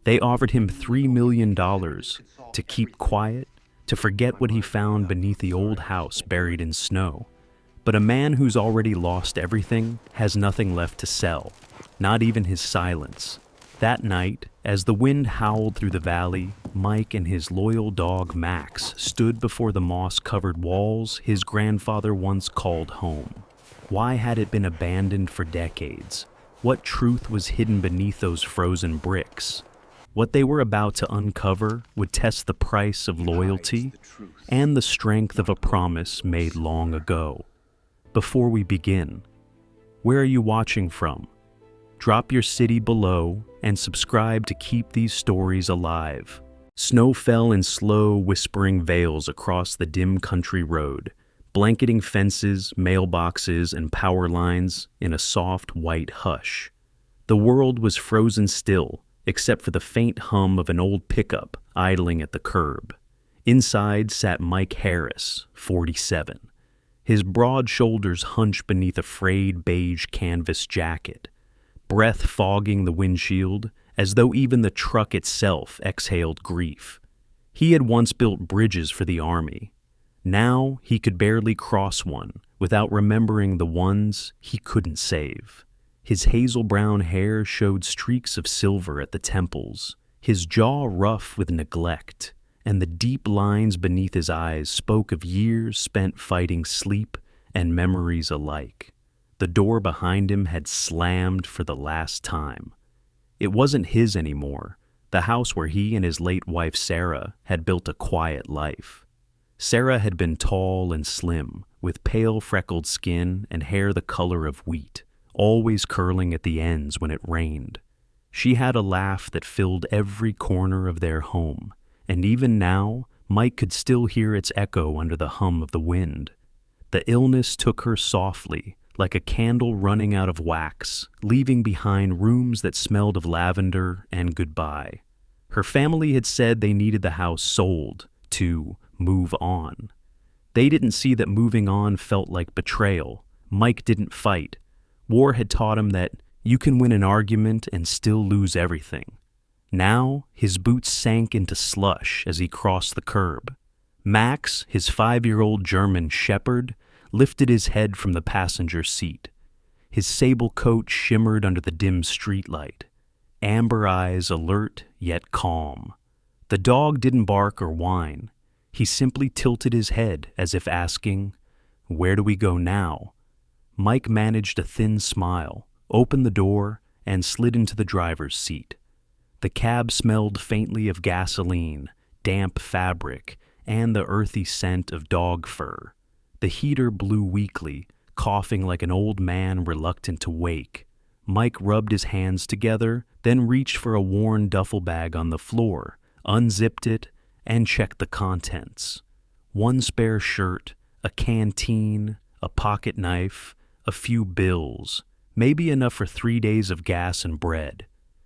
They offered him $3 million to keep quiet, to forget what he found beneath the old house buried in snow. But a man who's already lost everything has nothing left to sell, not even his silence. That night, as the wind howled through the valley, Mike and his loyal dog Max stood before the moss-covered walls his grandfather once called home. Why had it been abandoned for decades? What truth was hidden beneath those frozen bricks? What they were about to uncover would test the price of loyalty and the strength of a promise made long ago. Before we begin, where are you watching from? Drop your city below and subscribe to keep these stories alive. Snow fell in slow, whispering veils across the dim country road, blanketing fences, mailboxes, and power lines in a soft, white hush. The world was frozen still, except for the faint hum of an old pickup idling at the curb. Inside sat Mike Harris, 47. His broad shoulders hunched beneath a frayed beige canvas jacket, breath fogging the windshield as though even the truck itself exhaled grief. He had once built bridges for the army. Now he could barely cross one without remembering the ones he couldn't save. His hazel-brown hair showed streaks of silver at the temples, his jaw rough with neglect, and the deep lines beneath his eyes spoke of years spent fighting sleep and memories alike. The door behind him had slammed for the last time. It wasn't his anymore, the house where he and his late wife Sarah had built a quiet life. Sarah had been tall and slim, with pale freckled skin and hair the color of wheat, always curling at the ends when it rained. She had a laugh that filled every corner of their home, and even now, Mike could still hear its echo under the hum of the wind. The illness took her softly, like a candle running out of wax, leaving behind rooms that smelled of lavender and goodbye. Her family had said they needed the house sold to move on. They didn't see that moving on felt like betrayal. Mike didn't fight. War had taught him that you can win an argument and still lose everything. Now, his boots sank into slush as he crossed the curb. Max, his 5-year-old German shepherd, lifted his head from the passenger seat. His sable coat shimmered under the dim streetlight, amber eyes alert yet calm. The dog didn't bark or whine. He simply tilted his head as if asking, "Where do we go now?" Mike managed a thin smile, opened the door, and slid into the driver's seat. The cab smelled faintly of gasoline, damp fabric, and the earthy scent of dog fur. The heater blew weakly, coughing like an old man reluctant to wake. Mike rubbed his hands together, then reached for a worn duffel bag on the floor, unzipped it, and checked the contents. One spare shirt, a canteen, a pocket knife, a few bills, maybe enough for 3 days of gas and bread.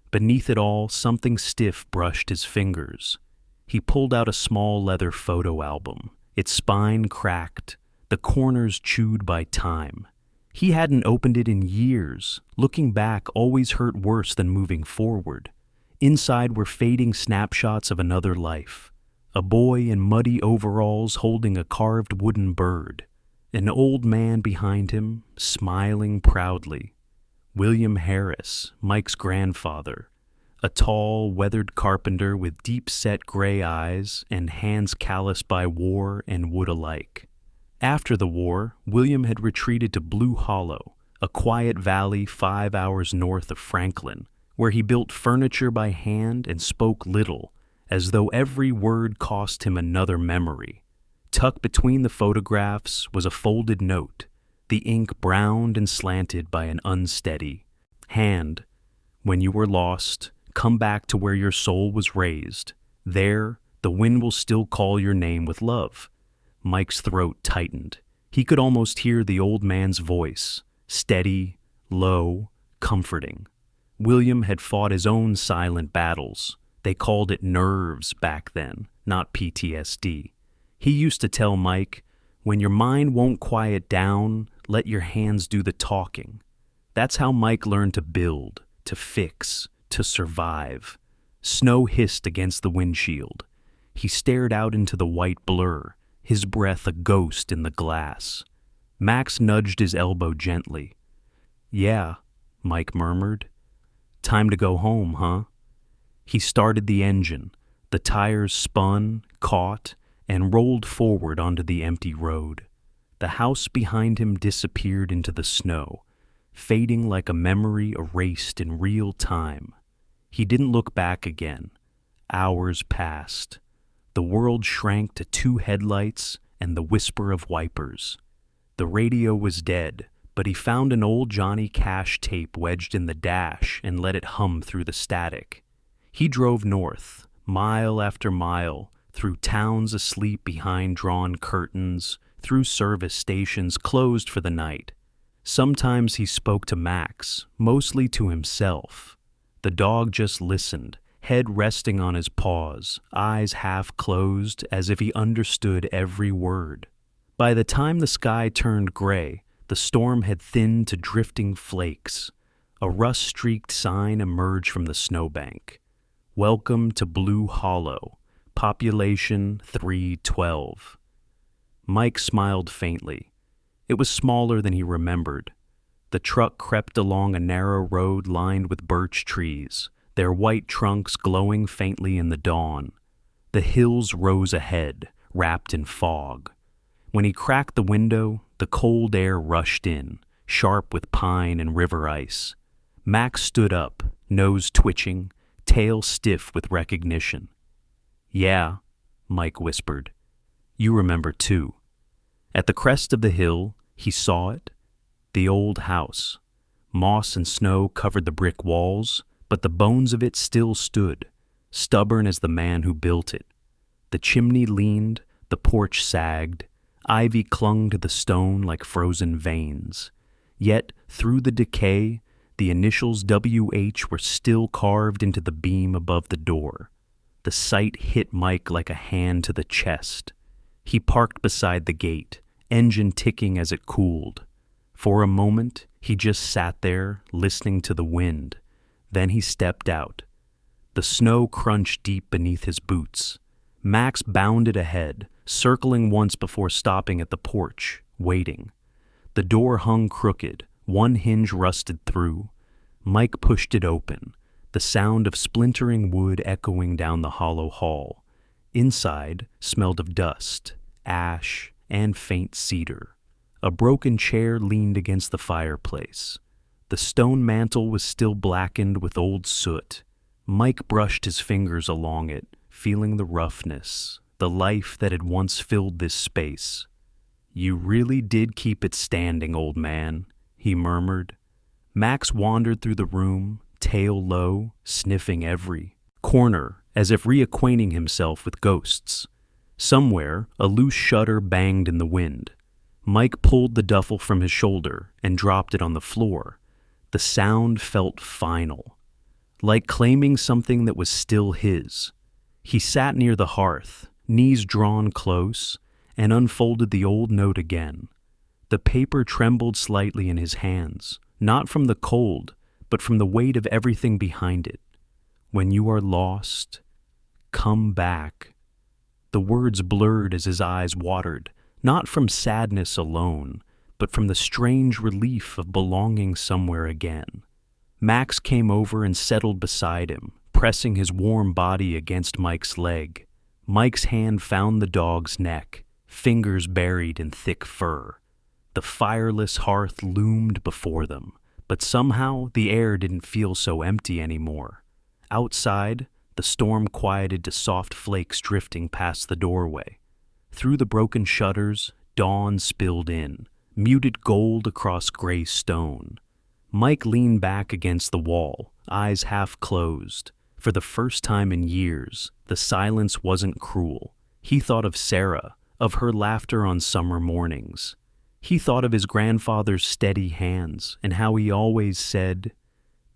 Beneath it all, something stiff brushed his fingers. He pulled out a small leather photo album, its spine cracked, the corners chewed by time. He hadn't opened it in years. Looking back always hurt worse than moving forward. Inside were fading snapshots of another life. A boy in muddy overalls holding a carved wooden bird. An old man behind him, smiling proudly. William Harris, Mike's grandfather, a tall, weathered carpenter with deep-set gray eyes and hands calloused by war and wood alike. After the war, William had retreated to Blue Hollow, a quiet valley 5 hours north of Franklin, where he built furniture by hand and spoke little, as though every word cost him another memory. Tucked between the photographs was a folded note, the ink browned and slanted by an unsteady hand. When you were lost, come back to where your soul was raised. There, the wind will still call your name with love. Mike's throat tightened. He could almost hear the old man's voice, steady, low, comforting. William had fought his own silent battles. They called it nerves back then, not PTSD. He used to tell Mike, "When your mind won't quiet down, let your hands do the talking." That's how Mike learned to build, to fix, to survive. Snow hissed against the windshield. He stared out into the white blur, his breath a ghost in the glass. Max nudged his elbow gently. "Yeah," Mike murmured. "Time to go home, huh?" He started the engine. The tires spun, caught, and rolled forward onto the empty road. The house behind him disappeared into the snow, fading like a memory erased in real time. He didn't look back again. Hours passed. The world shrank to 2 headlights and the whisper of wipers. The radio was dead, but he found an old Johnny Cash tape wedged in the dash and let it hum through the static. He drove north, mile after mile, through towns asleep behind drawn curtains, through service stations closed for the night. Sometimes he spoke to Max, mostly to himself. The dog just listened, head resting on his paws, eyes half closed as if he understood every word. By the time the sky turned gray, the storm had thinned to drifting flakes. A rust-streaked sign emerged from the snowbank. "Welcome to Blue Hollow, population 312. Mike smiled faintly. It was smaller than he remembered. The truck crept along a narrow road lined with birch trees, their white trunks glowing faintly in the dawn. The hills rose ahead, wrapped in fog. When he cracked the window, the cold air rushed in, sharp with pine and river ice. Max stood up, nose twitching, tail stiff with recognition. "Yeah," Mike whispered. "You remember too." At the crest of the hill, he saw it. The old house. Moss and snow covered the brick walls, but the bones of it still stood, stubborn as the man who built it. The chimney leaned, the porch sagged, ivy clung to the stone like frozen veins. Yet, through the decay, the initials WH were still carved into the beam above the door. The sight hit Mike like a hand to the chest. He parked beside the gate, engine ticking as it cooled. For a moment, he just sat there, listening to the wind. Then he stepped out. The snow crunched deep beneath his boots. Max bounded ahead, circling once before stopping at the porch, waiting. The door hung crooked, one hinge rusted through. Mike pushed it open, the sound of splintering wood echoing down the hollow hall. Inside smelled of dust, ash, and faint cedar. A broken chair leaned against the fireplace. The stone mantel was still blackened with old soot. Mike brushed his fingers along it, feeling the roughness, the life that had once filled this space. "You really did keep it standing, old man," he murmured. Max wandered through the room, tail low, sniffing every corner, as if reacquainting himself with ghosts. Somewhere, a loose shutter banged in the wind. Mike pulled the duffel from his shoulder and dropped it on the floor. The sound felt final, like claiming something that was still his. He sat near the hearth, knees drawn close, and unfolded the old note again. The paper trembled slightly in his hands, not from the cold, but from the weight of everything behind it. "When you are lost, come back." The words blurred as his eyes watered, not from sadness alone, but from the strange relief of belonging somewhere again. Max came over and settled beside him, pressing his warm body against Mike's leg. Mike's hand found the dog's neck, fingers buried in thick fur. The fireless hearth loomed before them, but somehow the air didn't feel so empty anymore. Outside, the storm quieted to soft flakes drifting past the doorway. Through the broken shutters, dawn spilled in, muted gold across gray stone. Mike leaned back against the wall, eyes half closed. For the first time in years, the silence wasn't cruel. He thought of Sarah, of her laughter on summer mornings. He thought of his grandfather's steady hands and how he always said,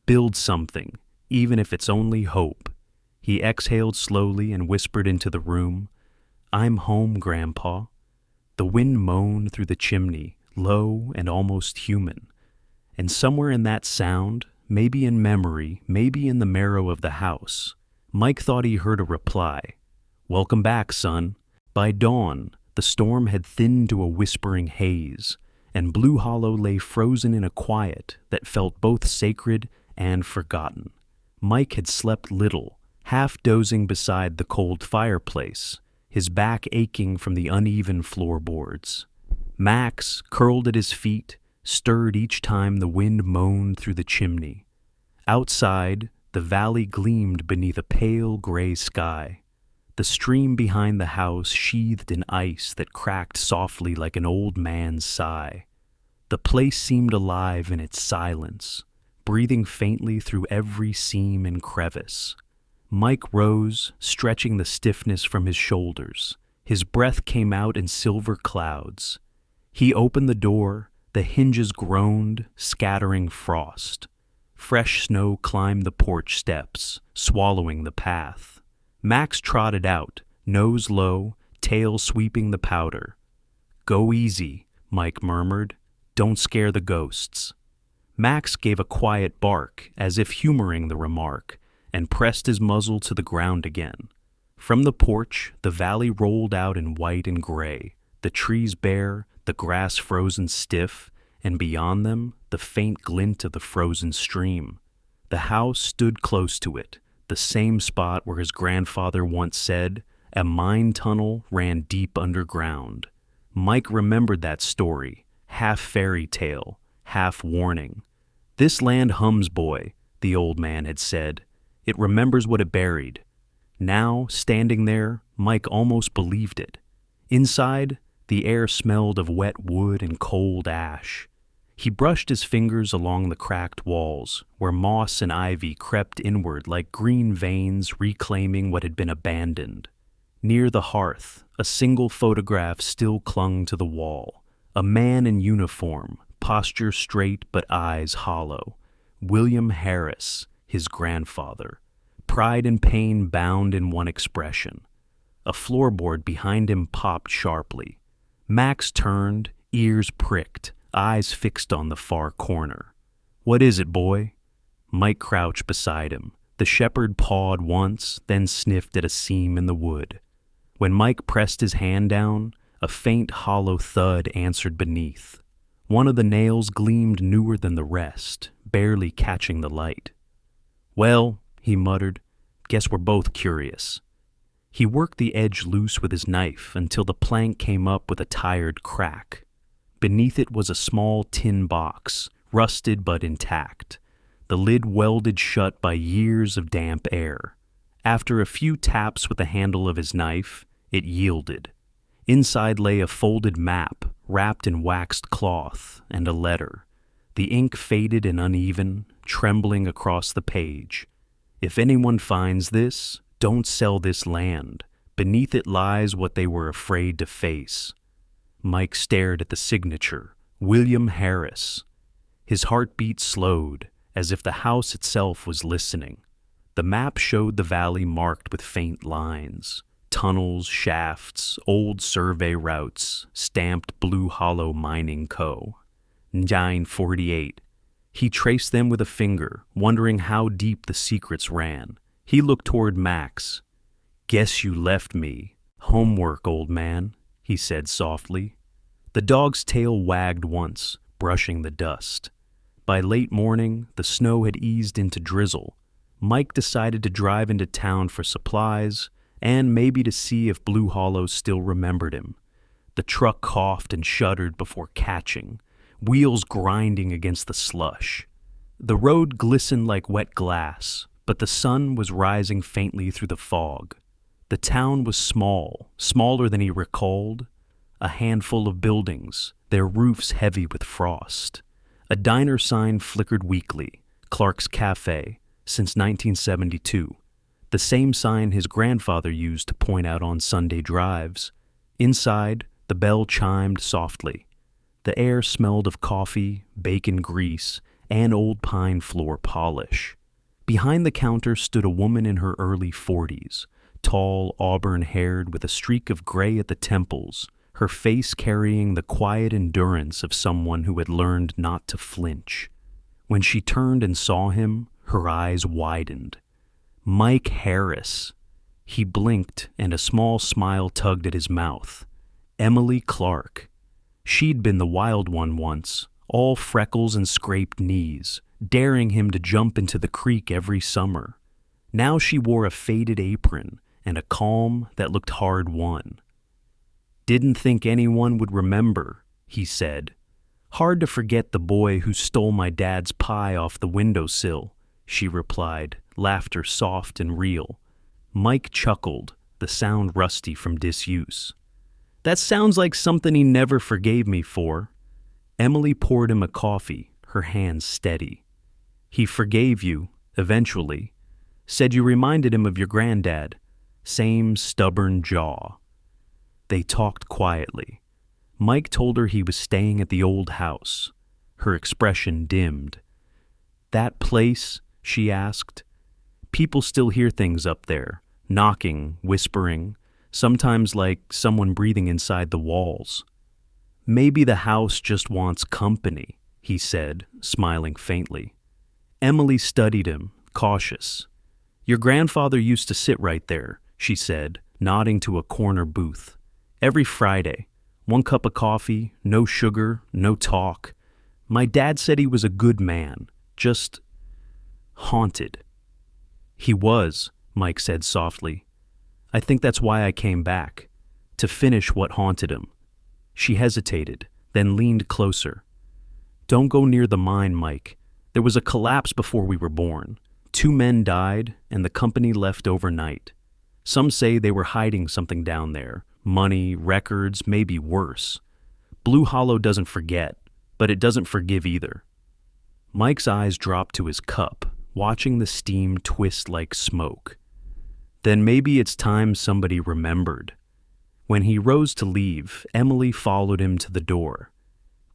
"Build something, even if it's only hope." He exhaled slowly and whispered into the room, "I'm home, Grandpa." The wind moaned through the chimney, low and almost human. And somewhere in that sound, maybe in memory, maybe in the marrow of the house, Mike thought he heard a reply. "Welcome back, son." By dawn, the storm had thinned to a whispering haze, and Blue Hollow lay frozen in a quiet that felt both sacred and forgotten. Mike had slept little, half dozing beside the cold fireplace, his back aching from the uneven floorboards. Max, curled at his feet, stirred each time the wind moaned through the chimney. Outside, the valley gleamed beneath a pale gray sky. The stream behind the house sheathed in ice that cracked softly like an old man's sigh. The place seemed alive in its silence, breathing faintly through every seam and crevice. Mike rose, stretching the stiffness from his shoulders. His breath came out in silver clouds. He opened the door, the hinges groaned, scattering frost. Fresh snow climbed the porch steps, swallowing the path. Max trotted out, nose low, tail sweeping the powder. "Go easy," Mike murmured. "Don't scare the ghosts." Max gave a quiet bark, as if humoring the remark, and pressed his muzzle to the ground again. From the porch, the valley rolled out in white and gray, the trees bare, the grass frozen stiff, and beyond them, the faint glint of the frozen stream. The house stood close to it, the same spot where his grandfather once said, "A mine tunnel ran deep underground." Mike remembered that story, half fairy tale, half warning. "This land hums, boy," the old man had said. "It remembers what it buried." Now, standing there, Mike almost believed it. Inside, the air smelled of wet wood and cold ash. He brushed his fingers along the cracked walls, where moss and ivy crept inward like green veins reclaiming what had been abandoned. Near the hearth, a single photograph still clung to the wall. A man in uniform, posture straight but eyes hollow. William Harris, his grandfather. Pride and pain bound in one expression. A floorboard behind him popped sharply. Max turned, ears pricked, eyes fixed on the far corner. "What is it, boy?" Mike crouched beside him. The shepherd pawed once, then sniffed at a seam in the wood. When Mike pressed his hand down, a faint hollow thud answered beneath. One of the nails gleamed newer than the rest, barely catching the light. "Well," he muttered, "guess we're both curious." He worked the edge loose with his knife until the plank came up with a tired crack. Beneath it was a small tin box, rusted but intact, the lid welded shut by years of damp air. After a few taps with the handle of his knife, it yielded. Inside lay a folded map, wrapped in waxed cloth, and a letter. The ink faded and uneven, trembling across the page. "If anyone finds this, don't sell this land. Beneath it lies what they were afraid to face." Mike stared at the signature, William Harris. His heartbeat slowed, as if the house itself was listening. The map showed the valley marked with faint lines. Tunnels, shafts, old survey routes, stamped Blue Hollow Mining Co. 948. He traced them with a finger, wondering how deep the secrets ran. He looked toward Max. "Guess you left me. Homework, old man," he said softly. The dog's tail wagged once, brushing the dust. By late morning, the snow had eased into drizzle. Mike decided to drive into town for supplies, and maybe to see if Blue Hollow still remembered him. The truck coughed and shuddered before catching, wheels grinding against the slush. The road glistened like wet glass, but the sun was rising faintly through the fog. The town was small, smaller than he recalled. A handful of buildings, their roofs heavy with frost. A diner sign flickered weakly, Clark's Cafe, since 1972. The same sign his grandfather used to point out on Sunday drives. Inside, the bell chimed softly. The air smelled of coffee, bacon grease, and old pine floor polish. Behind the counter stood a woman in her early 40s, tall, auburn-haired with a streak of gray at the temples, her face carrying the quiet endurance of someone who had learned not to flinch. When she turned and saw him, her eyes widened. Mike Harris. He blinked, and a small smile tugged at his mouth. Emily Clark. She'd been the wild one once, all freckles and scraped knees, daring him to jump into the creek every summer. Now she wore a faded apron and a calm that looked hard-won. "Didn't think anyone would remember," he said. "Hard to forget the boy who stole my dad's pie off the windowsill," she replied, laughter soft and real. Mike chuckled, the sound rusty from disuse. "That sounds like something he never forgave me for." Emily poured him a coffee, her hands steady. "He forgave you, eventually. Said you reminded him of your granddad. Same stubborn jaw." They talked quietly. Mike told her he was staying at the old house. Her expression dimmed. "That place?" she asked. "People still hear things up there, knocking, whispering, sometimes like someone breathing inside the walls." "Maybe the house just wants company," he said, smiling faintly. Emily studied him, cautious. "Your grandfather used to sit right there," she said, nodding to a corner booth. "Every Friday. 1 cup of coffee, no sugar, no talk. My dad said he was a good man, just haunted." "He was," Mike said softly. "I think that's why I came back, to finish what haunted him." She hesitated, then leaned closer. "Don't go near the mine, Mike. There was a collapse before we were born. 2 men died, and the company left overnight. Some say they were hiding something down there, money, records, maybe worse. Blue Hollow doesn't forget, but it doesn't forgive either." Mike's eyes dropped to his cup, watching the steam twist like smoke. "Then maybe it's time somebody remembered." When he rose to leave, Emily followed him to the door.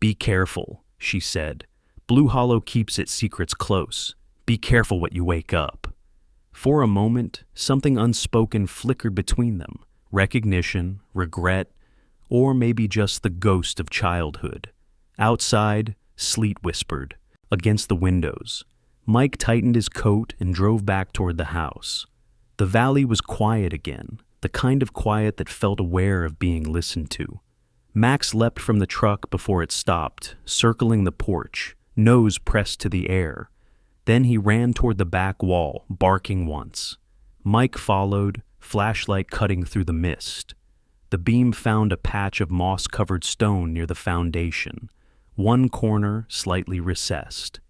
"Be careful," she said. "Blue Hollow keeps its secrets close. Be careful what you wake up." For a moment, something unspoken flickered between them. Recognition, regret, or maybe just the ghost of childhood. Outside, sleet whispered against the windows. Mike tightened his coat and drove back toward the house. The valley was quiet again, the kind of quiet that felt aware of being listened to. Max leapt from the truck before it stopped, circling the porch, nose pressed to the air. Then he ran toward the back wall, barking once. Mike followed, flashlight cutting through the mist. The beam found a patch of moss-covered stone near the foundation, one corner slightly recessed.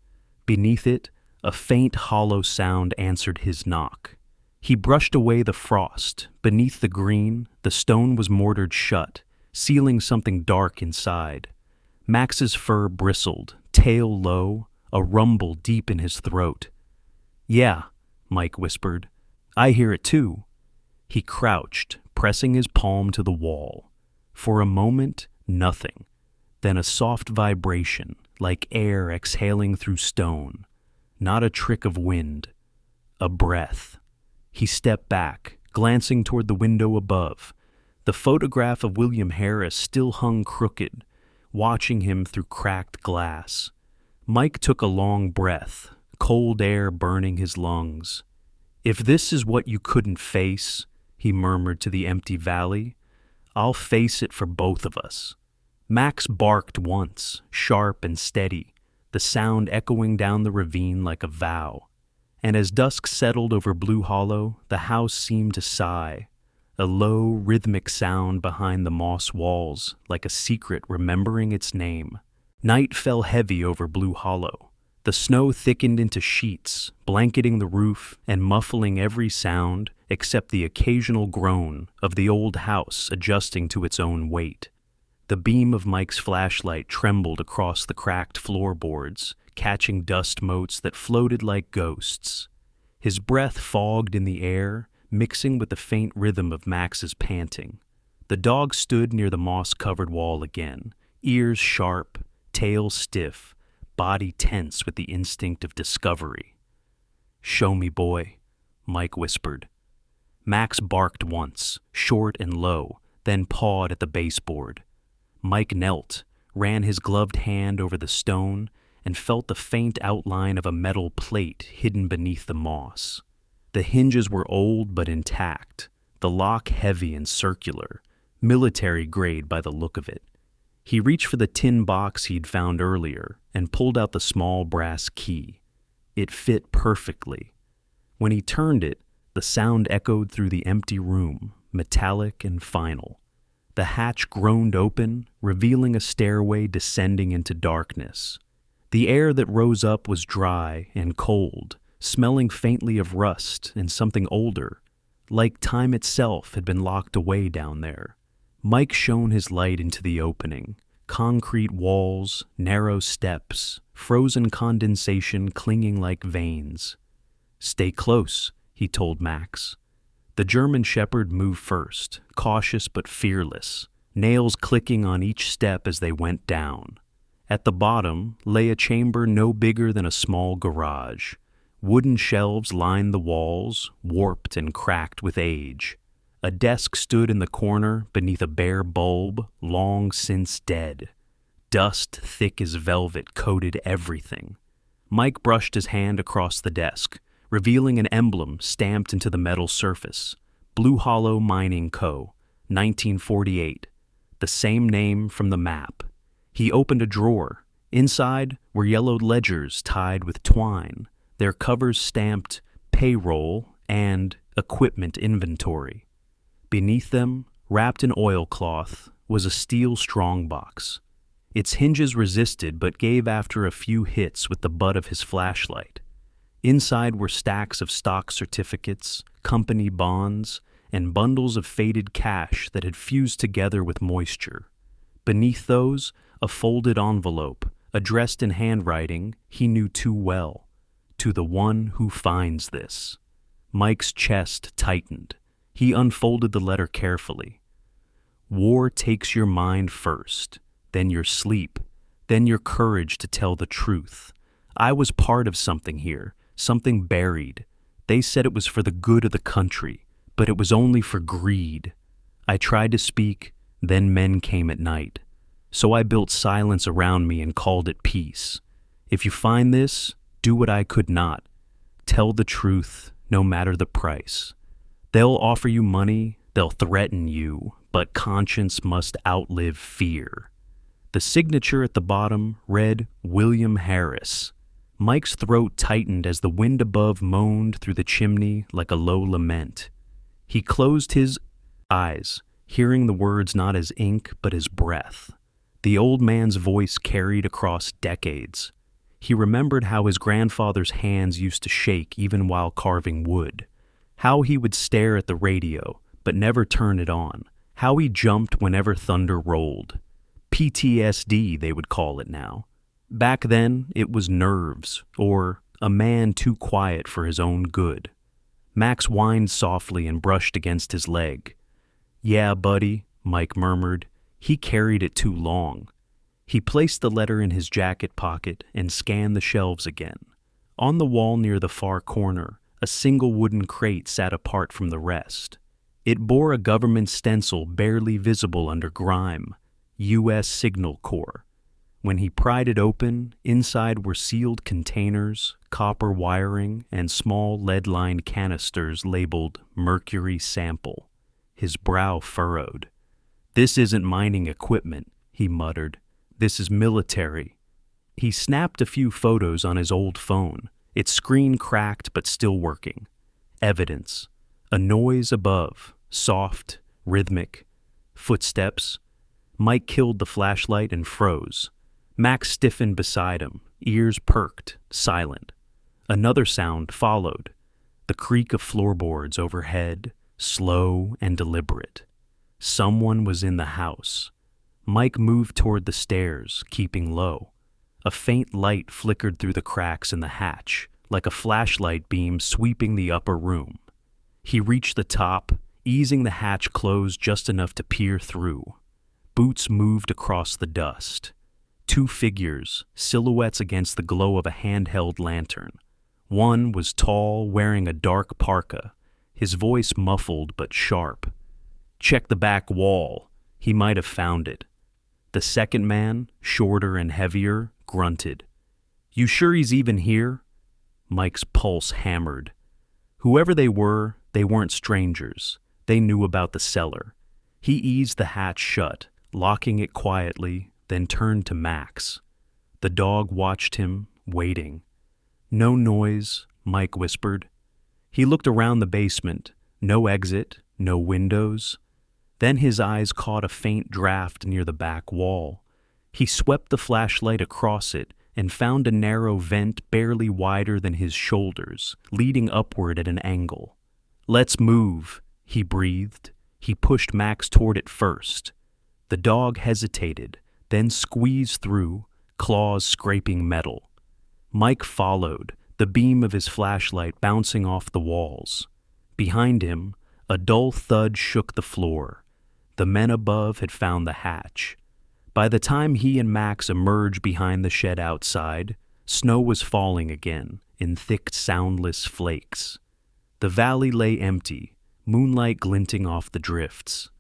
Beneath it, a faint hollow sound answered his knock. He brushed away the frost. Beneath the green, the stone was mortared shut, sealing something dark inside. Max's fur bristled, tail low, a rumble deep in his throat. "Yeah," Mike whispered. "I hear it too." He crouched, pressing his palm to the wall. For a moment, nothing. Then a soft vibration, like air exhaling through stone. Not a trick of wind. A breath. He stepped back, glancing toward the window above. The photograph of William Harris still hung crooked, watching him through cracked glass. Mike took a long breath, cold air burning his lungs. "If this is what you couldn't face," he murmured to the empty valley, "I'll face it for both of us." Max barked once, sharp and steady, the sound echoing down the ravine like a vow. And as dusk settled over Blue Hollow, the house seemed to sigh, a low, rhythmic sound behind the moss walls, like a secret remembering its name. Night fell heavy over Blue Hollow. The snow thickened into sheets, blanketing the roof and muffling every sound except the occasional groan of the old house adjusting to its own weight. The beam of Mike's flashlight trembled across the cracked floorboards, catching dust motes that floated like ghosts. His breath fogged in the air, mixing with the faint rhythm of Max's panting. The dog stood near the moss-covered wall again, ears sharp, tail stiff, body tense with the instinct of discovery. "Show me, boy," Mike whispered. Max barked once, short and low, then pawed at the baseboard. Mike knelt, ran his gloved hand over the stone, and felt the faint outline of a metal plate hidden beneath the moss. The hinges were old but intact, the lock heavy and circular, military grade by the look of it. He reached for the tin box he'd found earlier and pulled out the small brass key. It fit perfectly. When he turned it, the sound echoed through the empty room, metallic and final. The hatch groaned open, revealing a stairway descending into darkness. The air that rose up was dry and cold, smelling faintly of rust and something older, like time itself had been locked away down there. Mike shone his light into the opening. Concrete walls, narrow steps, frozen condensation clinging like veins. "Stay close," he told Max. The German shepherd moved first, cautious but fearless, nails clicking on each step as they went down. At the bottom lay a chamber no bigger than a small garage. Wooden shelves lined the walls, warped and cracked with age. A desk stood in the corner beneath a bare bulb, long since dead. Dust thick as velvet coated everything. Mike brushed his hand across the desk, revealing an emblem stamped into the metal surface. Blue Hollow Mining Co., 1948. The same name from the map. He opened a drawer. Inside were yellowed ledgers tied with twine, their covers stamped payroll and equipment inventory. Beneath them, wrapped in oilcloth, was a steel strongbox. Its hinges resisted but gave after a few hits with the butt of his flashlight. Inside were stacks of stock certificates, company bonds, and bundles of faded cash that had fused together with moisture. Beneath those, a folded envelope, addressed in handwriting he knew too well. To the one who finds this. Mike's chest tightened. He unfolded the letter carefully. War takes your mind first, then your sleep, then your courage to tell the truth. I was part of something here, something buried. They said it was for the good of the country, but it was only for greed. I tried to speak, then men came at night. So I built silence around me and called it peace. If you find this, do what I could not. Tell the truth, no matter the price. They'll offer you money, they'll threaten you, but conscience must outlive fear. The signature at the bottom read William Harris. Mike's throat tightened as the wind above moaned through the chimney like a low lament. He closed his eyes, hearing the words not as ink but as breath. The old man's voice carried across decades. He remembered how his grandfather's hands used to shake even while carving wood, how he would stare at the radio but never turn it on, how he jumped whenever thunder rolled. PTSD, they would call it now. Back then, it was nerves, or a man too quiet for his own good. Max whined softly and brushed against his leg. "Yeah, buddy," Mike murmured. He carried it too long. He placed the letter in his jacket pocket and scanned the shelves again. On the wall near the far corner, a single wooden crate sat apart from the rest. It bore a government stencil barely visible under grime, U.S. Signal Corps. When he pried it open, inside were sealed containers, copper wiring, and small lead-lined canisters labeled Mercury Sample. His brow furrowed. "This isn't mining equipment," he muttered. "This is military." He snapped a few photos on his old phone, its screen cracked but still working. Evidence. A noise above, soft, rhythmic. Footsteps. Mike killed the flashlight and froze. Max stiffened beside him, ears perked, silent. Another sound followed. The creak of floorboards overhead, slow and deliberate. Someone was in the house. Mike moved toward the stairs, keeping low. A faint light flickered through the cracks in the hatch, like a flashlight beam sweeping the upper room. He reached the top, easing the hatch closed just enough to peer through. Boots moved across the dust. Two figures, silhouettes against the glow of a handheld lantern. One was tall, wearing a dark parka, his voice muffled but sharp. "Check the back wall." He might have found it. The second man, shorter and heavier, grunted. "You sure he's even here?" Mike's pulse hammered. Whoever they weren't strangers. They knew about the cellar. He eased the hatch shut, locking it quietly, then turned to Max. The dog watched him, waiting. "No noise," Mike whispered. He looked around the basement. No exit, no windows. Then his eyes caught a faint draft near the back wall. He swept the flashlight across it and found a narrow vent barely wider than his shoulders, leading upward at an angle. "Let's move," he breathed. He pushed Max toward it first. The dog hesitated, then squeezed through, claws scraping metal. Mike followed, the beam of his flashlight bouncing off the walls. Behind him, a dull thud shook the floor. The men above had found the hatch. By the time he and Max emerged behind the shed outside, snow was falling again, in thick, soundless flakes. The valley lay empty, moonlight glinting off the drifts.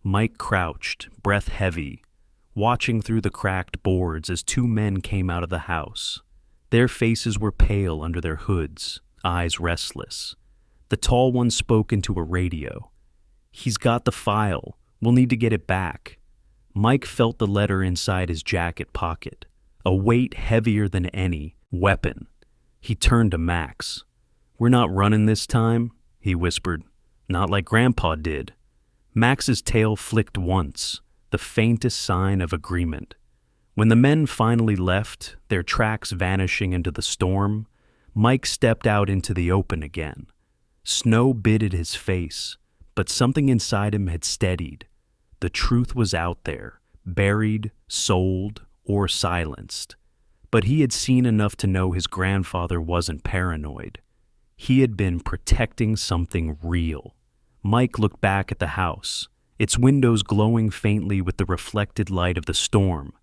Mike crouched, breath heavy, watching through the cracked boards as two men came out of the house. Their faces were pale under their hoods, eyes restless. The tall one spoke into a radio. "He's got the file. We'll need to get it back." Mike felt the letter inside his jacket pocket, a weight heavier than any weapon. He turned to Max. "We're not running this time," he whispered. "Not like Grandpa did." Max's tail flicked once, the faintest sign of agreement. When the men finally left, their tracks vanishing into the storm, Mike stepped out into the open again. Snow bit at his face, but something inside him had steadied. The truth was out there, buried, sold, or silenced. But he had seen enough to know his grandfather wasn't paranoid. He had been protecting something real. Mike looked back at the house, its windows glowing faintly with the reflected light of the storm.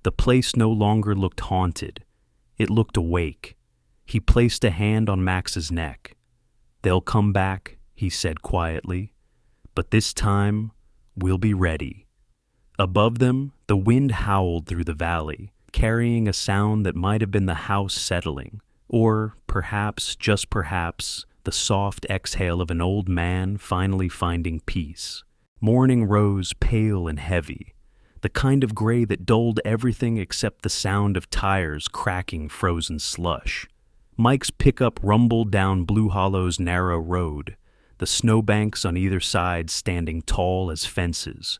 The place no longer looked haunted. It looked awake. He placed a hand on Max's neck. "They'll come back," he said quietly. "But this time, we'll be ready." Above them, the wind howled through the valley, carrying a sound that might have been the house settling, or perhaps, just perhaps, the soft exhale of an old man finally finding peace. Morning rose pale and heavy, the kind of gray that dulled everything except the sound of tires cracking frozen slush. Mike's pickup rumbled down Blue Hollow's narrow road, the snowbanks on either side standing tall as fences.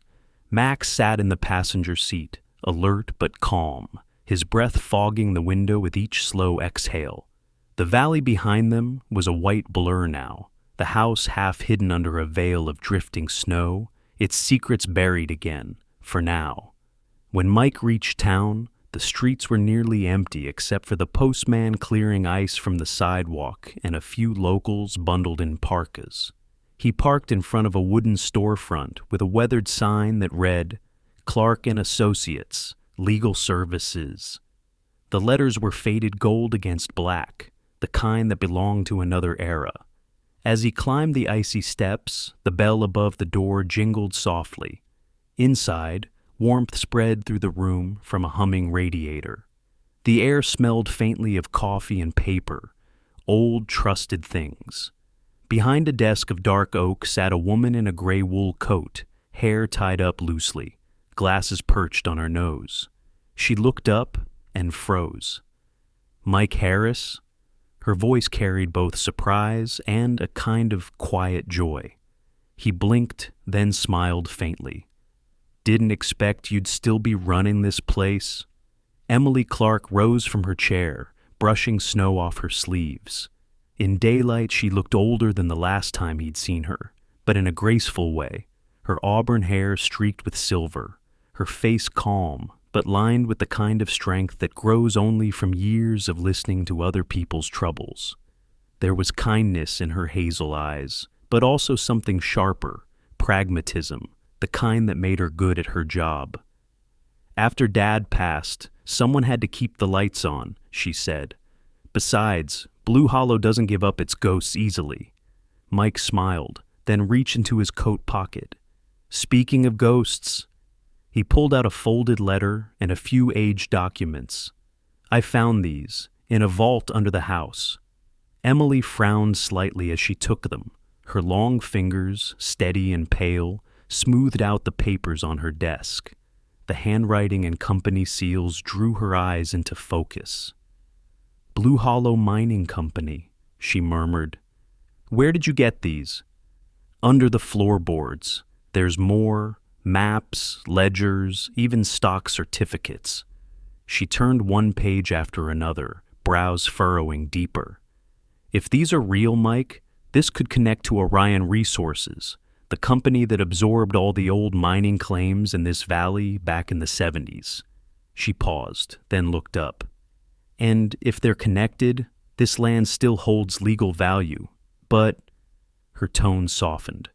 Max sat in the passenger seat, alert but calm, his breath fogging the window with each slow exhale. The valley behind them was a white blur now, the house half hidden under a veil of drifting snow, its secrets buried again, for now. When Mike reached town, the streets were nearly empty except for the postman clearing ice from the sidewalk and a few locals bundled in parkas. He parked in front of a wooden storefront with a weathered sign that read, "Clark and Associates, Legal Services." The letters were faded gold against black, the kind that belonged to another era. As he climbed the icy steps, the bell above the door jingled softly. Inside, warmth spread through the room from a humming radiator. The air smelled faintly of coffee and paper, old trusted things. Behind a desk of dark oak sat a woman in a gray wool coat, hair tied up loosely, glasses perched on her nose. She looked up and froze. "Mike Harris?" Her voice carried both surprise and a kind of quiet joy. He blinked, then smiled faintly. "Didn't expect you'd still be running this place." Emily Clark rose from her chair, brushing snow off her sleeves. In daylight, she looked older than the last time he'd seen her, but in a graceful way, her auburn hair streaked with silver, her face calm, but lined with the kind of strength that grows only from years of listening to other people's troubles. There was kindness in her hazel eyes, but also something sharper, pragmatism, the kind that made her good at her job. "After Dad passed, someone had to keep the lights on," she said. "Besides, Blue Hollow doesn't give up its ghosts easily." Mike smiled, then reached into his coat pocket. "Speaking of ghosts," he pulled out a folded letter and a few aged documents. "I found these in a vault under the house. Emily frowned slightly as she took them. Her long fingers, steady and pale, smoothed out the papers on her desk. The handwriting and company seals drew her eyes into focus. "Blue Hollow Mining Company," she murmured. "Where did you get these?" "Under the floorboards. There's more, maps, ledgers, even stock certificates." She turned one page after another, brows furrowing deeper. "If these are real, Mike, this could connect to Orion Resources, the company that absorbed all the old mining claims in this valley back in the 70s. She paused, then looked up. "And if they're connected, this land still holds legal value. But," her tone softened,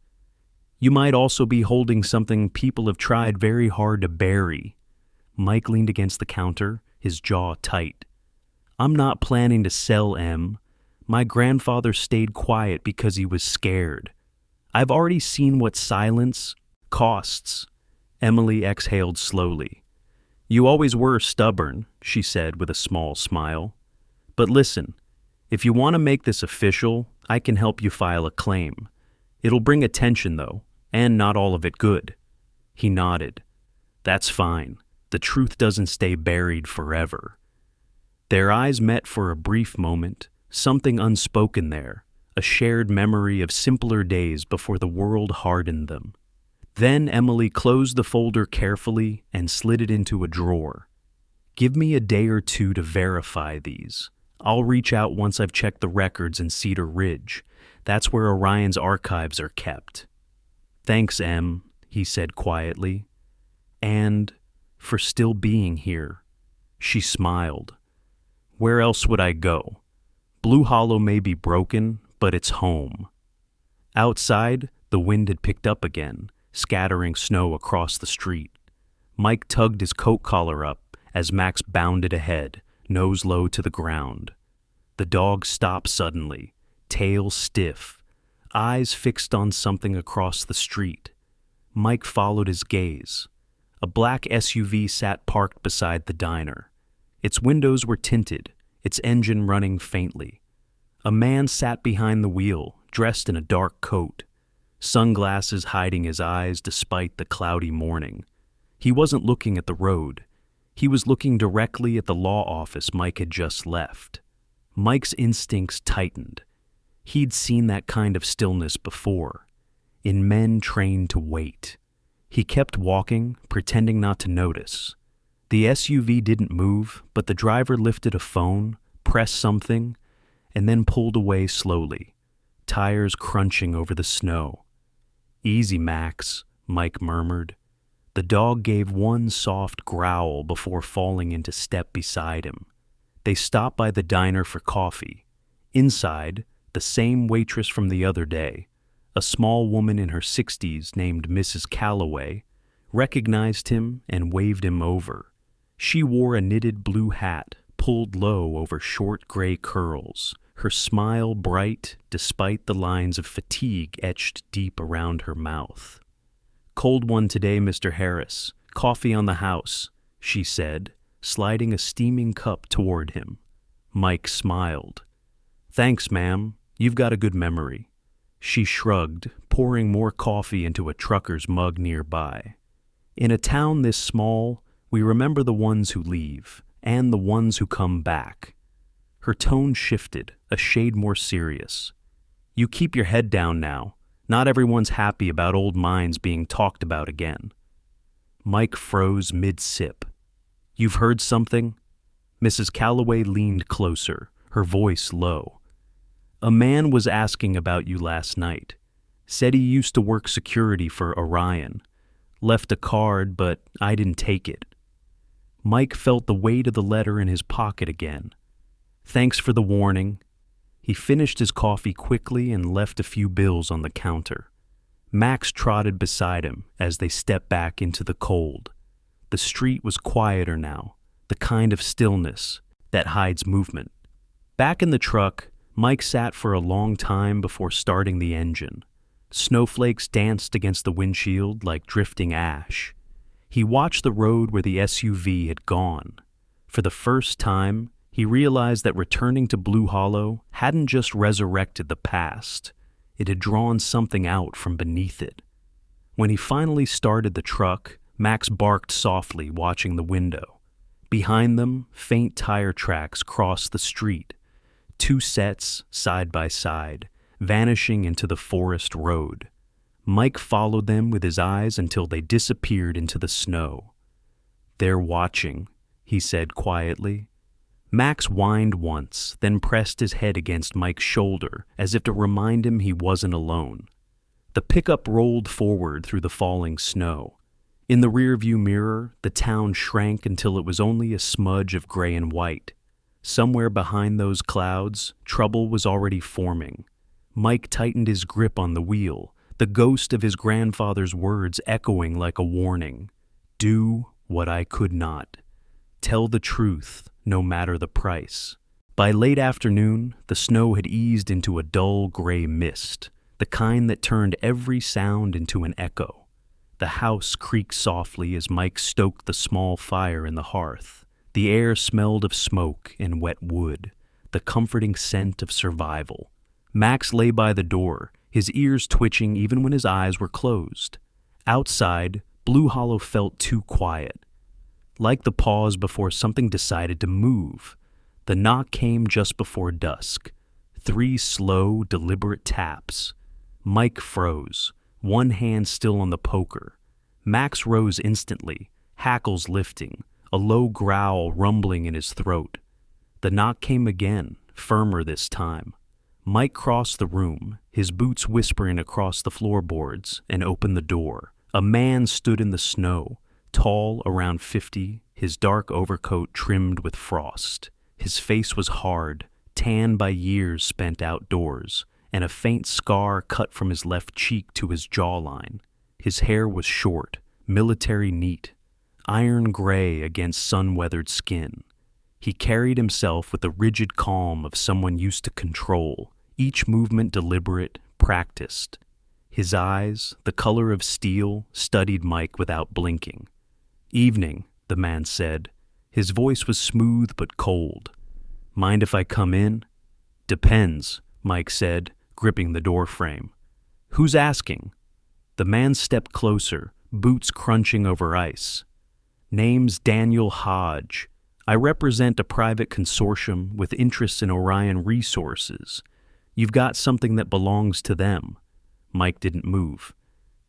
"you might also be holding something people have tried very hard to bury." Mike leaned against the counter, his jaw tight. "I'm not planning to sell, Em. My grandfather stayed quiet because he was scared. I've already seen what silence costs." Emily exhaled slowly. "You always were stubborn," she said with a small smile. "But listen, if you want to make this official, I can help you file a claim. It'll bring attention, though, and not all of it good." He nodded. "That's fine. The truth doesn't stay buried forever." Their eyes met for a brief moment, something unspoken there, a shared memory of simpler days before the world hardened them. Then Emily closed the folder carefully and slid it into a drawer. "Give me a day or two to verify these. I'll reach out once I've checked the records in Cedar Ridge. That's where Orion's archives are kept." "Thanks, Em," he said quietly. "And for still being here." She smiled. "Where else would I go? Blue Hollow may be broken, but it's home." Outside, the wind had picked up again, scattering snow across the street. Mike tugged his coat collar up as Max bounded ahead, nose low to the ground. The dog stopped suddenly, tail stiff, eyes fixed on something across the street. Mike followed his gaze. A black SUV sat parked beside the diner. Its windows were tinted, its engine running faintly. A man sat behind the wheel, dressed in a dark coat, sunglasses hiding his eyes despite the cloudy morning. He wasn't looking at the road. He was looking directly at the law office Mike had just left. Mike's instincts tightened. He'd seen that kind of stillness before, in men trained to wait. He kept walking, pretending not to notice. The SUV didn't move, but the driver lifted a phone, pressed something, and then pulled away slowly, tires crunching over the snow. "Easy, Max," Mike murmured. The dog gave one soft growl before falling into step beside him. They stopped by the diner for coffee. Inside, the same waitress from the other day, a small woman in her 60s named Mrs. Calloway, recognized him and waved him over. She wore a knitted blue hat, pulled low over short gray curls, her smile bright despite the lines of fatigue etched deep around her mouth. "Cold one today, Mr. Harris. Coffee on the house," she said, sliding a steaming cup toward him. Mike smiled. "Thanks, ma'am. You've got a good memory." She shrugged, pouring more coffee into a trucker's mug nearby. "In a town this small, we remember the ones who leave, and the ones who come back." Her tone shifted, a shade more serious. "You keep your head down now. Not everyone's happy about old mines being talked about again." Mike froze mid-sip. "You've heard something?" Mrs. Calloway leaned closer, her voice low. "A man was asking about you last night. Said he used to work security for Orion. Left a card, but I didn't take it." Mike felt the weight of the letter in his pocket again. "Thanks for the warning." He finished his coffee quickly and left a few bills on the counter. Max trotted beside him as they stepped back into the cold. The street was quieter now, the kind of stillness that hides movement. Back in the truck, Mike sat for a long time before starting the engine. Snowflakes danced against the windshield like drifting ash. He watched the road where the SUV had gone. For the first time, He realized that returning to Blue Hollow hadn't just resurrected the past, it had drawn something out from beneath it. When he finally started the truck, Max barked softly, watching the window. Behind them, faint tire tracks crossed the street, two sets side by side, vanishing into the forest road. Mike followed them with his eyes until they disappeared into the snow. "They're watching," he said quietly. Max whined once, then pressed his head against Mike's shoulder as if to remind him he wasn't alone. The pickup rolled forward through the falling snow. In the rearview mirror, the town shrank until it was only a smudge of gray and white. Somewhere behind those clouds, trouble was already forming. Mike tightened his grip on the wheel, the ghost of his grandfather's words echoing like a warning. "Do what I could not. Tell the truth, no matter the price." By late afternoon, the snow had eased into a dull gray mist, the kind that turned every sound into an echo. The house creaked softly as Mike stoked the small fire in the hearth. The air smelled of smoke and wet wood, the comforting scent of survival. Max lay by the door, his ears twitching even when his eyes were closed. Outside, Blue Hollow felt too quiet. Like the pause before something decided to move. The knock came just before dusk. 3 slow, deliberate taps. Mike froze, one hand still on the poker. Max rose instantly, hackles lifting, a low growl rumbling in his throat. The knock came again, firmer this time. Mike crossed the room, his boots whispering across the floorboards, and opened the door. A man stood in the snow, tall, around 50, his dark overcoat trimmed with frost. His face was hard, tanned by years spent outdoors, and a faint scar cut from his left cheek to his jawline. His hair was short, military neat, iron gray against sun-weathered skin. He carried himself with the rigid calm of someone used to control, each movement deliberate, practiced. His eyes, the color of steel, studied Mike without blinking. "Evening," the man said. His voice was smooth but cold. "Mind if I come in?" "Depends," Mike said, gripping the doorframe. "Who's asking?" The man stepped closer, boots crunching over ice. "Name's Daniel Hodge. I represent a private consortium with interests in Orion Resources. You've got something that belongs to them." Mike didn't move.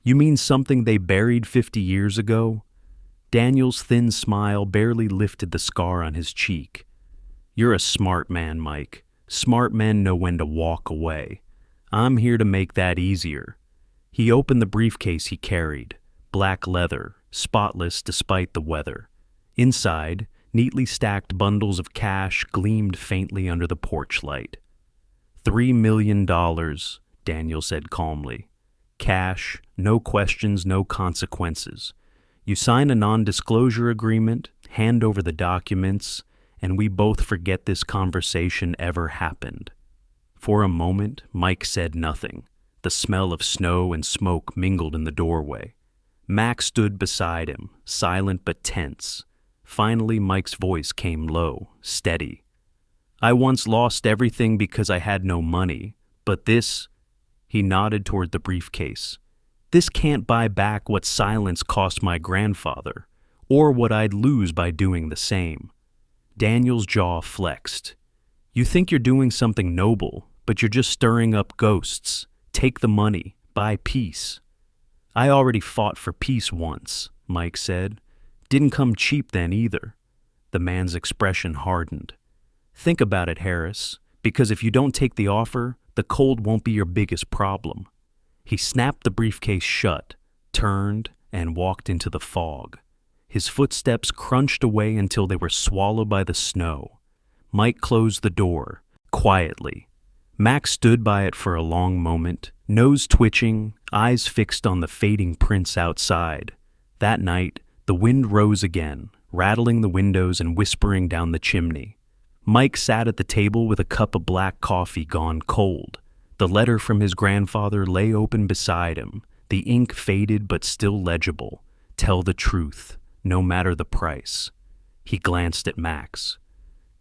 "You mean something they buried 50 years ago?" Daniel's thin smile barely lifted the scar on his cheek. "You're a smart man, Mike. Smart men know when to walk away. I'm here to make that easier." He opened the briefcase he carried, black leather, spotless despite the weather. Inside, neatly stacked bundles of cash gleamed faintly under the porch light. $3 million, Daniel said calmly. "Cash, no questions, no consequences. You sign a non-disclosure agreement, hand over the documents, and we both forget this conversation ever happened." For a moment, Mike said nothing. The smell of snow and smoke mingled in the doorway. Max stood beside him, silent but tense. Finally, Mike's voice came low, steady. "I once lost everything because I had no money, but this," he nodded toward the briefcase, "this can't buy back what silence cost my grandfather, or what I'd lose by doing the same." Daniel's jaw flexed. "You think you're doing something noble, but you're just stirring up ghosts. Take the money, buy peace." "I already fought for peace once," Mike said. "Didn't come cheap then either." The man's expression hardened. "Think about it, Harris, because if you don't take the offer, the cold won't be your biggest problem." He snapped the briefcase shut, turned, and walked into the fog. His footsteps crunched away until they were swallowed by the snow. Mike closed the door, quietly. Max stood by it for a long moment, nose twitching, eyes fixed on the fading prints outside. That night, the wind rose again, rattling the windows and whispering down the chimney. Mike sat at the table with a cup of black coffee gone cold. The letter from his grandfather lay open beside him, the ink faded but still legible. "Tell the truth, no matter the price." He glanced at Max.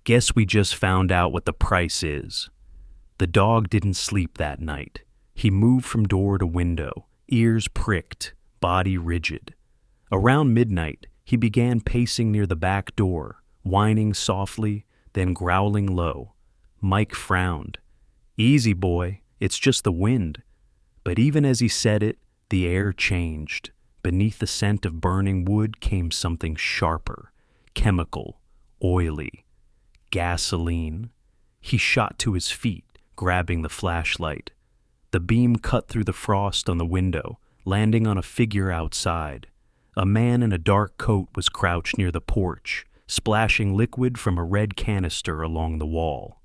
Guess we just found out what the price is. The dog didn't sleep that night. He moved from door to window, ears pricked, body rigid. Around midnight, he began pacing near the back door, whining softly, then growling low. Mike frowned. "Easy, boy, it's just the wind." But even as he said it, the air changed. Beneath the scent of burning wood came something sharper, chemical, oily, gasoline. He shot to his feet, grabbing the flashlight. The beam cut through the frost on the window, landing on a figure outside. A man in a dark coat was crouched near the porch, splashing liquid from a red canister along the wall.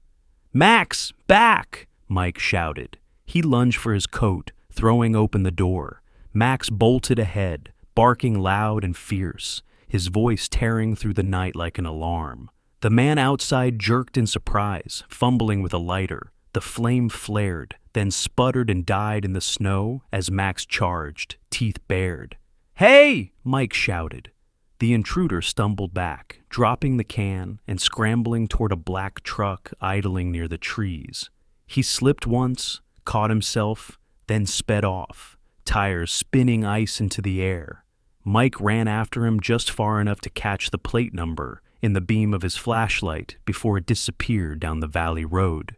"Max, back!" Mike shouted. He lunged for his coat, throwing open the door. Max bolted ahead, barking loud and fierce, his voice tearing through the night like an alarm. The man outside jerked in surprise, fumbling with a lighter. The flame flared, then sputtered and died in the snow as Max charged, teeth bared. "Hey!" Mike shouted. The intruder stumbled back, dropping the can and scrambling toward a black truck idling near the trees. He slipped once, caught himself, then sped off, tires spinning ice into the air. Mike ran after him just far enough to catch the plate number in the beam of his flashlight before it disappeared down the valley road.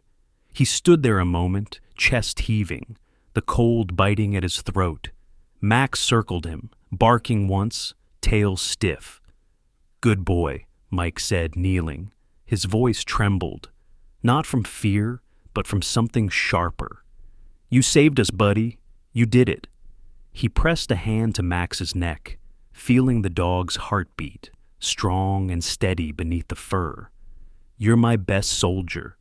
He stood there a moment, chest heaving, the cold biting at his throat. Max circled him, barking once, tail stiff. "Good boy," Mike said, kneeling. His voice trembled, not from fear, but from something sharper. "You saved us, buddy. You did it." He pressed a hand to Max's neck, feeling the dog's heartbeat, strong and steady beneath the fur. "You're my best soldier."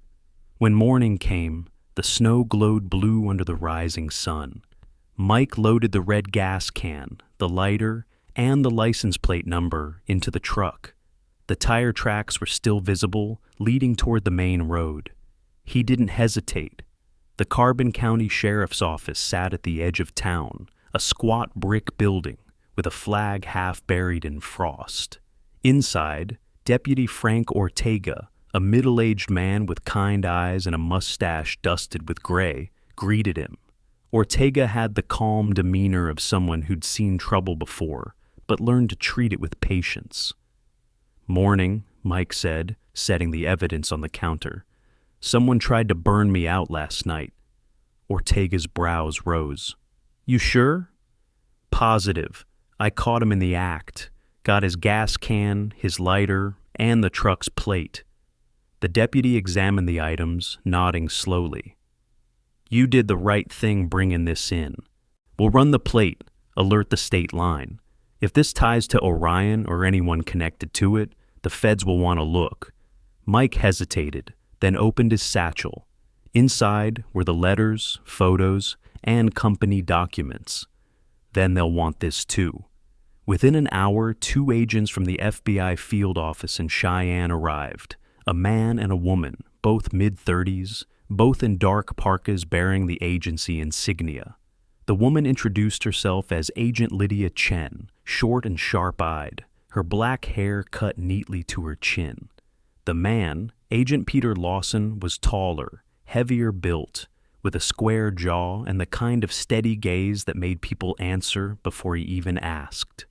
When morning came, the snow glowed blue under the rising sun. Mike loaded the red gas can, the lighter, and the license plate number into the truck. The tire tracks were still visible, leading toward the main road. He didn't hesitate. The Carbon County Sheriff's Office sat at the edge of town, a squat brick building with a flag half buried in frost. Inside, Deputy Frank Ortega, a middle-aged man with kind eyes and a mustache dusted with gray, greeted him. Ortega had the calm demeanor of someone who'd seen trouble before, but learned to treat it with patience. "Morning," Mike said, setting the evidence on the counter. "Someone tried to burn me out last night." Ortega's brows rose. "You sure?" "Positive. I caught him in the act. Got his gas can, his lighter, and the truck's plate." The deputy examined the items, nodding slowly. "You did the right thing bringing this in. We'll run the plate, alert the state line. If this ties to Orion or anyone connected to it, the feds will want to look." Mike hesitated, then opened his satchel. Inside were the letters, photos, and company documents. "Then they'll want this too." Within an hour, 2 agents from the FBI field office in Cheyenne arrived, a man and a woman, both mid-30s, both in dark parkas bearing the agency insignia. The woman introduced herself as Agent Lydia Chen, short and sharp-eyed, her black hair cut neatly to her chin. The man, Agent Peter Lawson, was taller, heavier built, with a square jaw and the kind of steady gaze that made people answer before he even asked.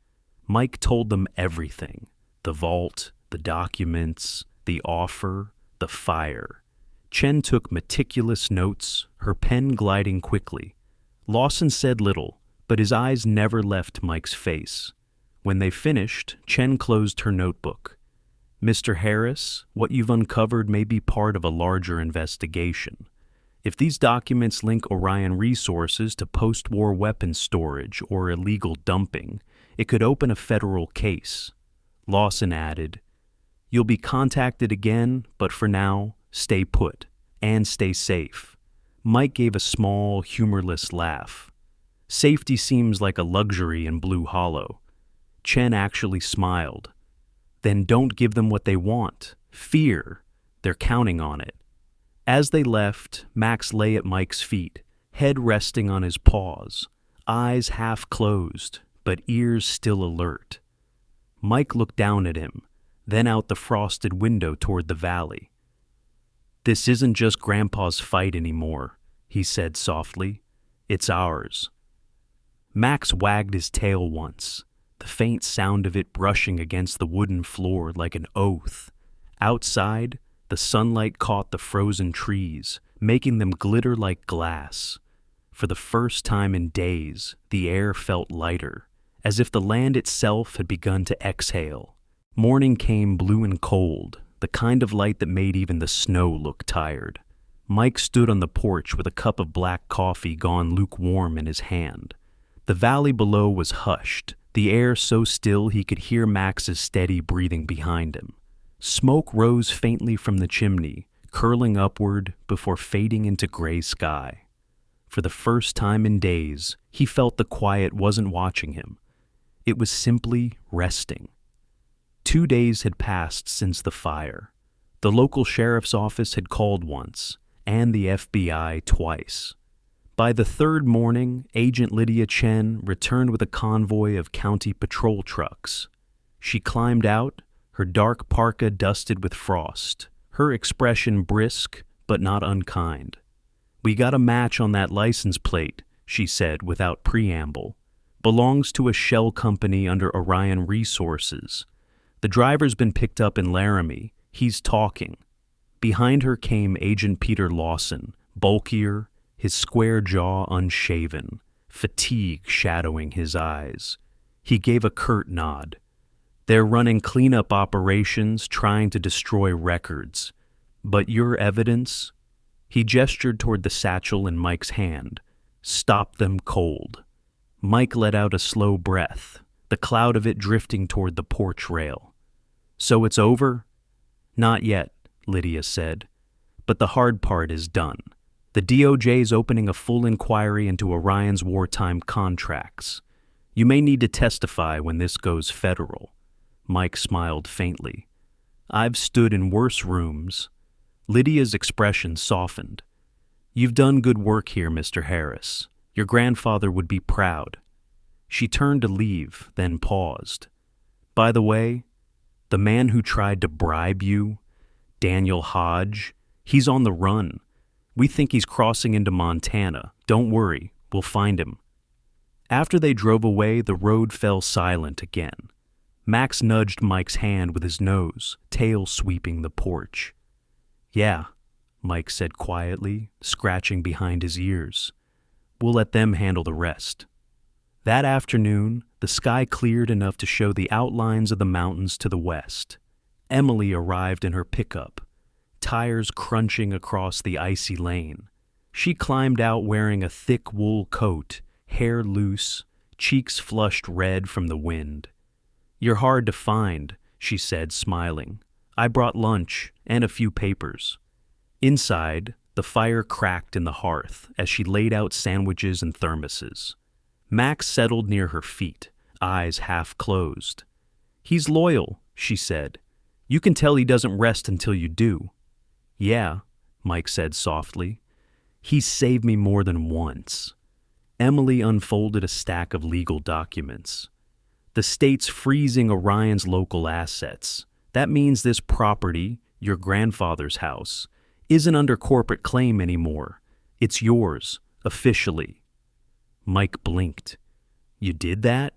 Mike told them everything: the vault, the documents, the offer, the fire. Chen took meticulous notes, her pen gliding quickly. Lawson said little, but his eyes never left Mike's face. When they finished, Chen closed her notebook. "Mr. Harris, what you've uncovered may be part of a larger investigation. If these documents link Orion Resources to post-war weapons storage or illegal dumping, it could open a federal case." Lawson added, "You'll be contacted again, but for now, stay put and stay safe." Mike gave a small, humorless laugh. "Safety seems like a luxury in Blue Hollow." Chen actually smiled. "Then don't give them what they want. Fear. They're counting on it." As they left, Max lay at Mike's feet, head resting on his paws, eyes half closed, but ears still alert. Mike looked down at him, then out the frosted window toward the valley. "This isn't just Grandpa's fight anymore," he said softly. "It's ours." Max wagged his tail once, the faint sound of it brushing against the wooden floor like an oath. Outside, the sunlight caught the frozen trees, making them glitter like glass. For the first time in days, the air felt lighter, as if the land itself had begun to exhale. Morning came blue and cold, the kind of light that made even the snow look tired. Mike stood on the porch with a cup of black coffee gone lukewarm in his hand. The valley below was hushed, the air so still he could hear Max's steady breathing behind him. Smoke rose faintly from the chimney, curling upward before fading into gray sky. For the first time in days, he felt the quiet wasn't watching him. It was simply resting. 2 days had passed since the fire. The local sheriff's office had called once, and the FBI twice. By the third morning, Agent Lydia Chen returned with a convoy of county patrol trucks. She climbed out, her dark parka dusted with frost, her expression brisk but not unkind. "We got a match on that license plate," she said without preamble. "Belongs to a shell company under Orion Resources. The driver's been picked up in Laramie. He's talking." Behind her came Agent Peter Lawson, bulkier, his square jaw unshaven, fatigue shadowing his eyes. He gave a curt nod. "They're running cleanup operations, trying to destroy records. But your evidence?" He gestured toward the satchel in Mike's hand. "Stop them cold." Mike let out a slow breath, the cloud of it drifting toward the porch rail. "So it's over?" "Not yet," Lydia said. "But the hard part is done. The DOJ's opening a full inquiry into Orion's wartime contracts. You may need to testify when this goes federal." Mike smiled faintly. "I've stood in worse rooms." Lydia's expression softened. "You've done good work here, Mr. Harris. Your grandfather would be proud." She turned to leave, then paused. "By the way, the man who tried to bribe you, Daniel Hodge, he's on the run. We think he's crossing into Montana. Don't worry, we'll find him." After they drove away, the road fell silent again. Max nudged Mike's hand with his nose, tail sweeping the porch. "Yeah," Mike said quietly, scratching behind his ears. "We'll let them handle the rest." That afternoon, the sky cleared enough to show the outlines of the mountains to the west. Emily arrived in her pickup, tires crunching across the icy lane. She climbed out wearing a thick wool coat, hair loose, cheeks flushed red from the wind. "You're hard to find," she said, smiling. "I brought lunch and a few papers." Inside, the fire cracked in the hearth as she laid out sandwiches and thermoses. Max settled near her feet, eyes half closed. "He's loyal," she said. "You can tell he doesn't rest until you do." "Yeah," Mike said softly. "He's saved me more than once." Emily unfolded a stack of legal documents. "The state's freezing Orion's local assets. That means this property, your grandfather's house, isn't under corporate claim anymore. It's yours, officially." Mike blinked. "You did that?"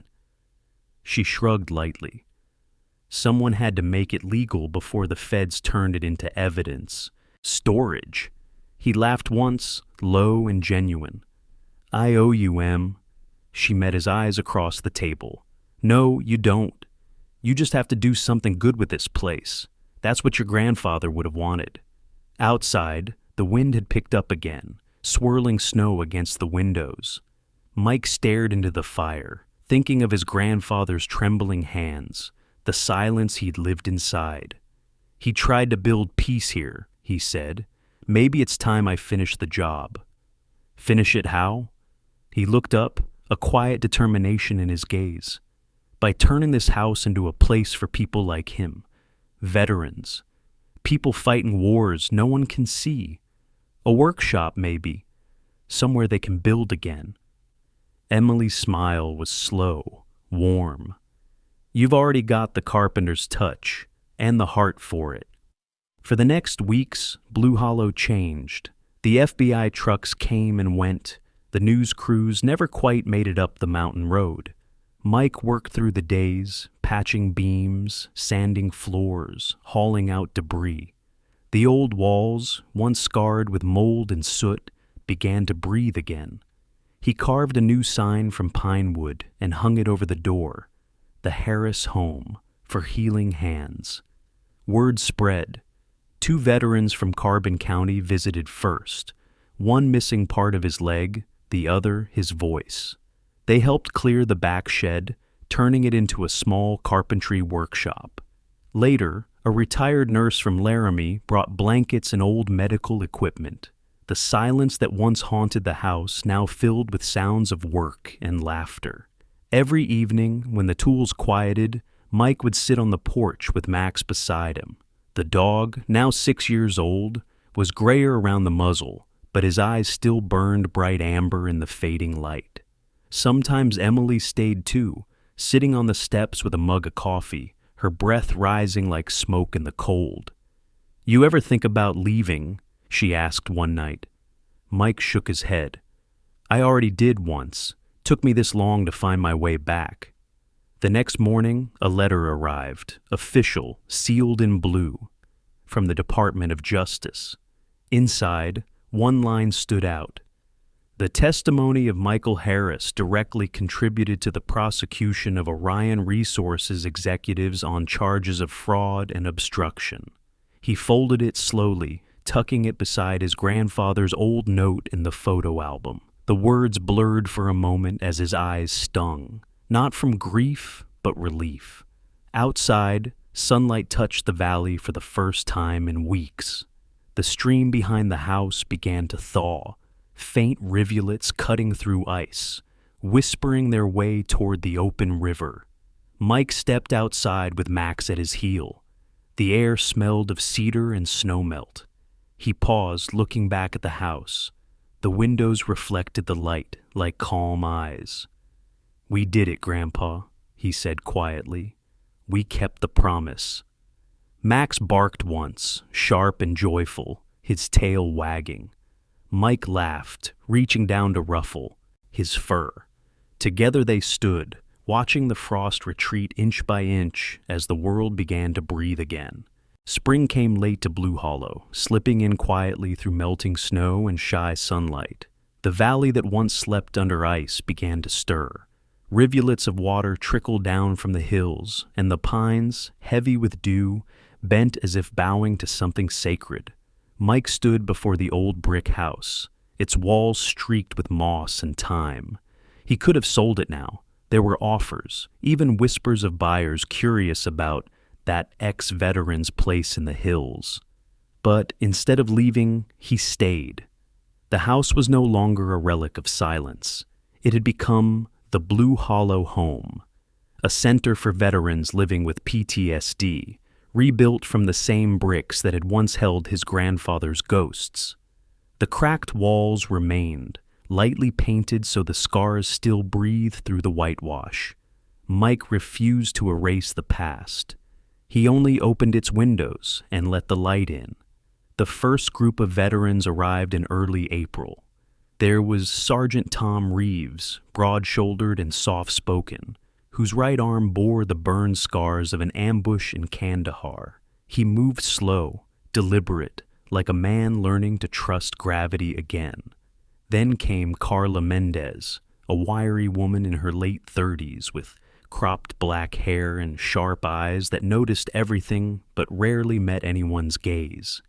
She shrugged lightly. "Someone had to make it legal before the feds turned it into evidence. Storage." He laughed once, low and genuine. "I owe you, Em." She met his eyes across the table. "No, you don't. You just have to do something good with this place. That's what your grandfather would have wanted." Outside, the wind had picked up again, swirling snow against the windows. Mike stared into the fire, thinking of his grandfather's trembling hands, the silence he'd lived inside. "He tried to build peace here," he said. "Maybe it's time I finish the job." "Finish it how?" He looked up, a quiet determination in his gaze. "By turning this house into a place for people like him, veterans, people fighting wars no one can see. A workshop, maybe, somewhere they can build again." Emily's smile was slow, warm. "You've already got the carpenter's touch. and the heart for it. For the next weeks, Blue Hollow changed. The FBI trucks came and went. The news crews never quite made it up the mountain road. Mike worked through the days, patching beams, sanding floors, hauling out debris. The old walls, once scarred with mold and soot, began to breathe again. He carved a new sign from pine wood and hung it over the door. The Harris Home, for healing hands. Word spread. 2 veterans from Carbon County visited first, one missing part of his leg, the other his voice. They helped clear the back shed, turning it into a small carpentry workshop. Later, a retired nurse from Laramie brought blankets and old medical equipment. The silence that once haunted the house now filled with sounds of work and laughter. Every evening, when the tools quieted, Mike would sit on the porch with Max beside him. The dog, now 6 years old, was grayer around the muzzle, but his eyes still burned bright amber in the fading light. Sometimes Emily stayed too, sitting on the steps with a mug of coffee, her breath rising like smoke in the cold. "You ever think about leaving?" she asked one night. Mike shook his head. "I already did once. Took me this long to find my way back." The next morning, a letter arrived, official, sealed in blue, from the Department of Justice. Inside, one line stood out. The testimony of Michael Harris directly contributed to the prosecution of Orion Resources executives on charges of fraud and obstruction. He folded it slowly, tucking it beside his grandfather's old note in the photo album. The words blurred for a moment as his eyes stung, not from grief, but relief. Outside, sunlight touched the valley for the first time in weeks. The stream behind the house began to thaw, faint rivulets cutting through ice, whispering their way toward the open river. Mike stepped outside with Max at his heel. The air smelled of cedar and snowmelt. He paused, looking back at the house. The windows reflected the light like calm eyes. "We did it, Grandpa," he said quietly. "We kept the promise." Max barked once, sharp and joyful, his tail wagging. Mike laughed, reaching down to ruffle his fur. Together they stood, watching the frost retreat inch by inch as the world began to breathe again. Spring came late to Blue Hollow, slipping in quietly through melting snow and shy sunlight. The valley that once slept under ice began to stir. Rivulets of water trickled down from the hills, and the pines, heavy with dew, bent as if bowing to something sacred. Mike stood before the old brick house, its walls streaked with moss and time. He could have sold it now. There were offers, even whispers of buyers curious about that ex-veteran's place in the hills. But instead of leaving, he stayed. The house was no longer a relic of silence. It had become the Blue Hollow Home, a center for veterans living with PTSD, rebuilt from the same bricks that had once held his grandfather's ghosts. The cracked walls remained, lightly painted so the scars still breathed through the whitewash. Mike refused to erase the past. He only opened its windows and let the light in. The first group of veterans arrived in early April. There was Sergeant Tom Reeves, broad-shouldered and soft-spoken, whose right arm bore the burn scars of an ambush in Kandahar. He moved slow, deliberate, like a man learning to trust gravity again. Then came Carla Mendez, a wiry woman in her late 30s with cropped black hair and sharp eyes that noticed everything but rarely met anyone's gaze.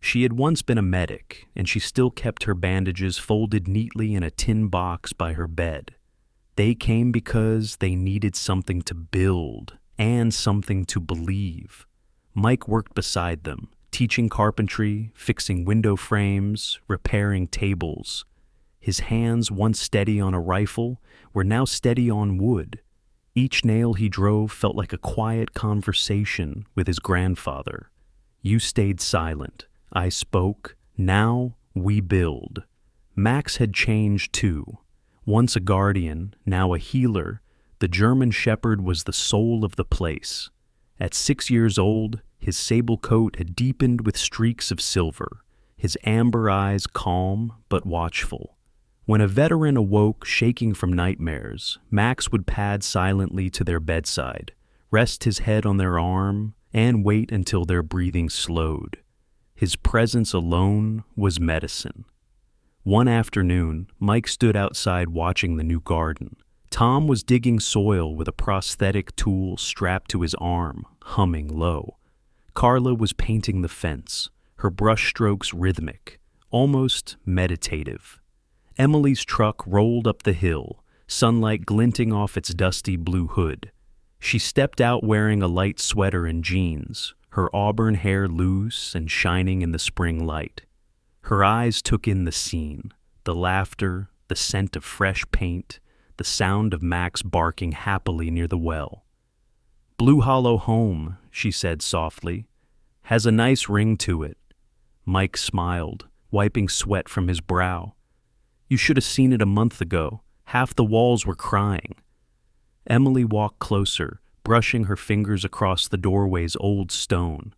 She had once been a medic, and she still kept her bandages folded neatly in a tin box by her bed. They came because they needed something to build and something to believe. Mike worked beside them, teaching carpentry, fixing window frames, repairing tables. His hands, once steady on a rifle, were now steady on wood. Each nail he drove felt like a quiet conversation with his grandfather. You stayed silent. I spoke. Now we build. Max had changed too. Once a guardian, now a healer, the German Shepherd was the soul of the place. At 6 years old, His sable coat had deepened with streaks of silver, his amber eyes calm but watchful. When a veteran awoke shaking from nightmares, Max would pad silently to their bedside, rest his head on their arm, and wait until their breathing slowed. His presence alone was medicine. One afternoon, Mike stood outside watching the new garden. Tom was digging soil with a prosthetic tool strapped to his arm, humming low. Carla was painting the fence, her brushstrokes rhythmic, almost meditative. Emily's truck rolled up the hill, sunlight glinting off its dusty blue hood. She stepped out wearing a light sweater and jeans, her auburn hair loose and shining in the spring light. Her eyes took in the scene, the laughter, the scent of fresh paint, the sound of Max barking happily near the well. "Blue Hollow home," she said softly. "Has a nice ring to it." Mike smiled, wiping sweat from his brow. "You should have seen it a month ago. Half the walls were crying." Emily walked closer, brushing her fingers across the doorway's old stone.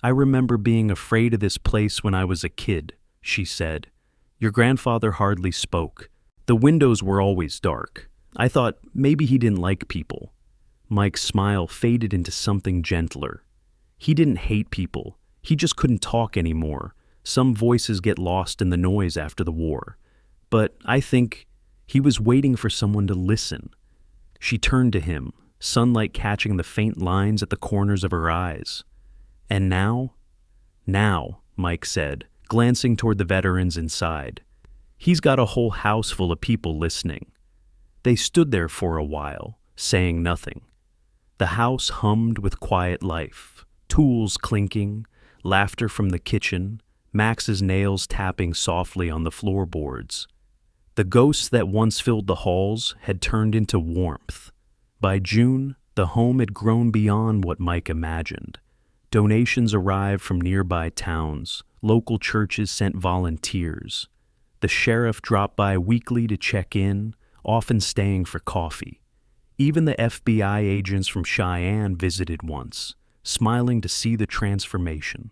"I remember being afraid of this place when I was a kid," she said. "Your grandfather hardly spoke. The windows were always dark. I thought maybe he didn't like people." Mike's smile faded into something gentler. He didn't hate people. He just couldn't talk anymore. Some voices get lost in the noise after the war. But I think he was waiting for someone to listen. She turned to him, sunlight catching the faint lines at the corners of her eyes. "And now?" "Now," Mike said, glancing toward the veterans inside. "He's got a whole house full of people listening." They stood there for a while, saying nothing. The house hummed with quiet life, tools clinking, laughter from the kitchen, Max's nails tapping softly on the floorboards. The ghosts that once filled the halls had turned into warmth. By June, the home had grown beyond what Mike imagined. Donations arrived from nearby towns, local churches sent volunteers. The sheriff dropped by weekly to check in, often staying for coffee. Even the FBI agents from Cheyenne visited once, smiling to see the transformation.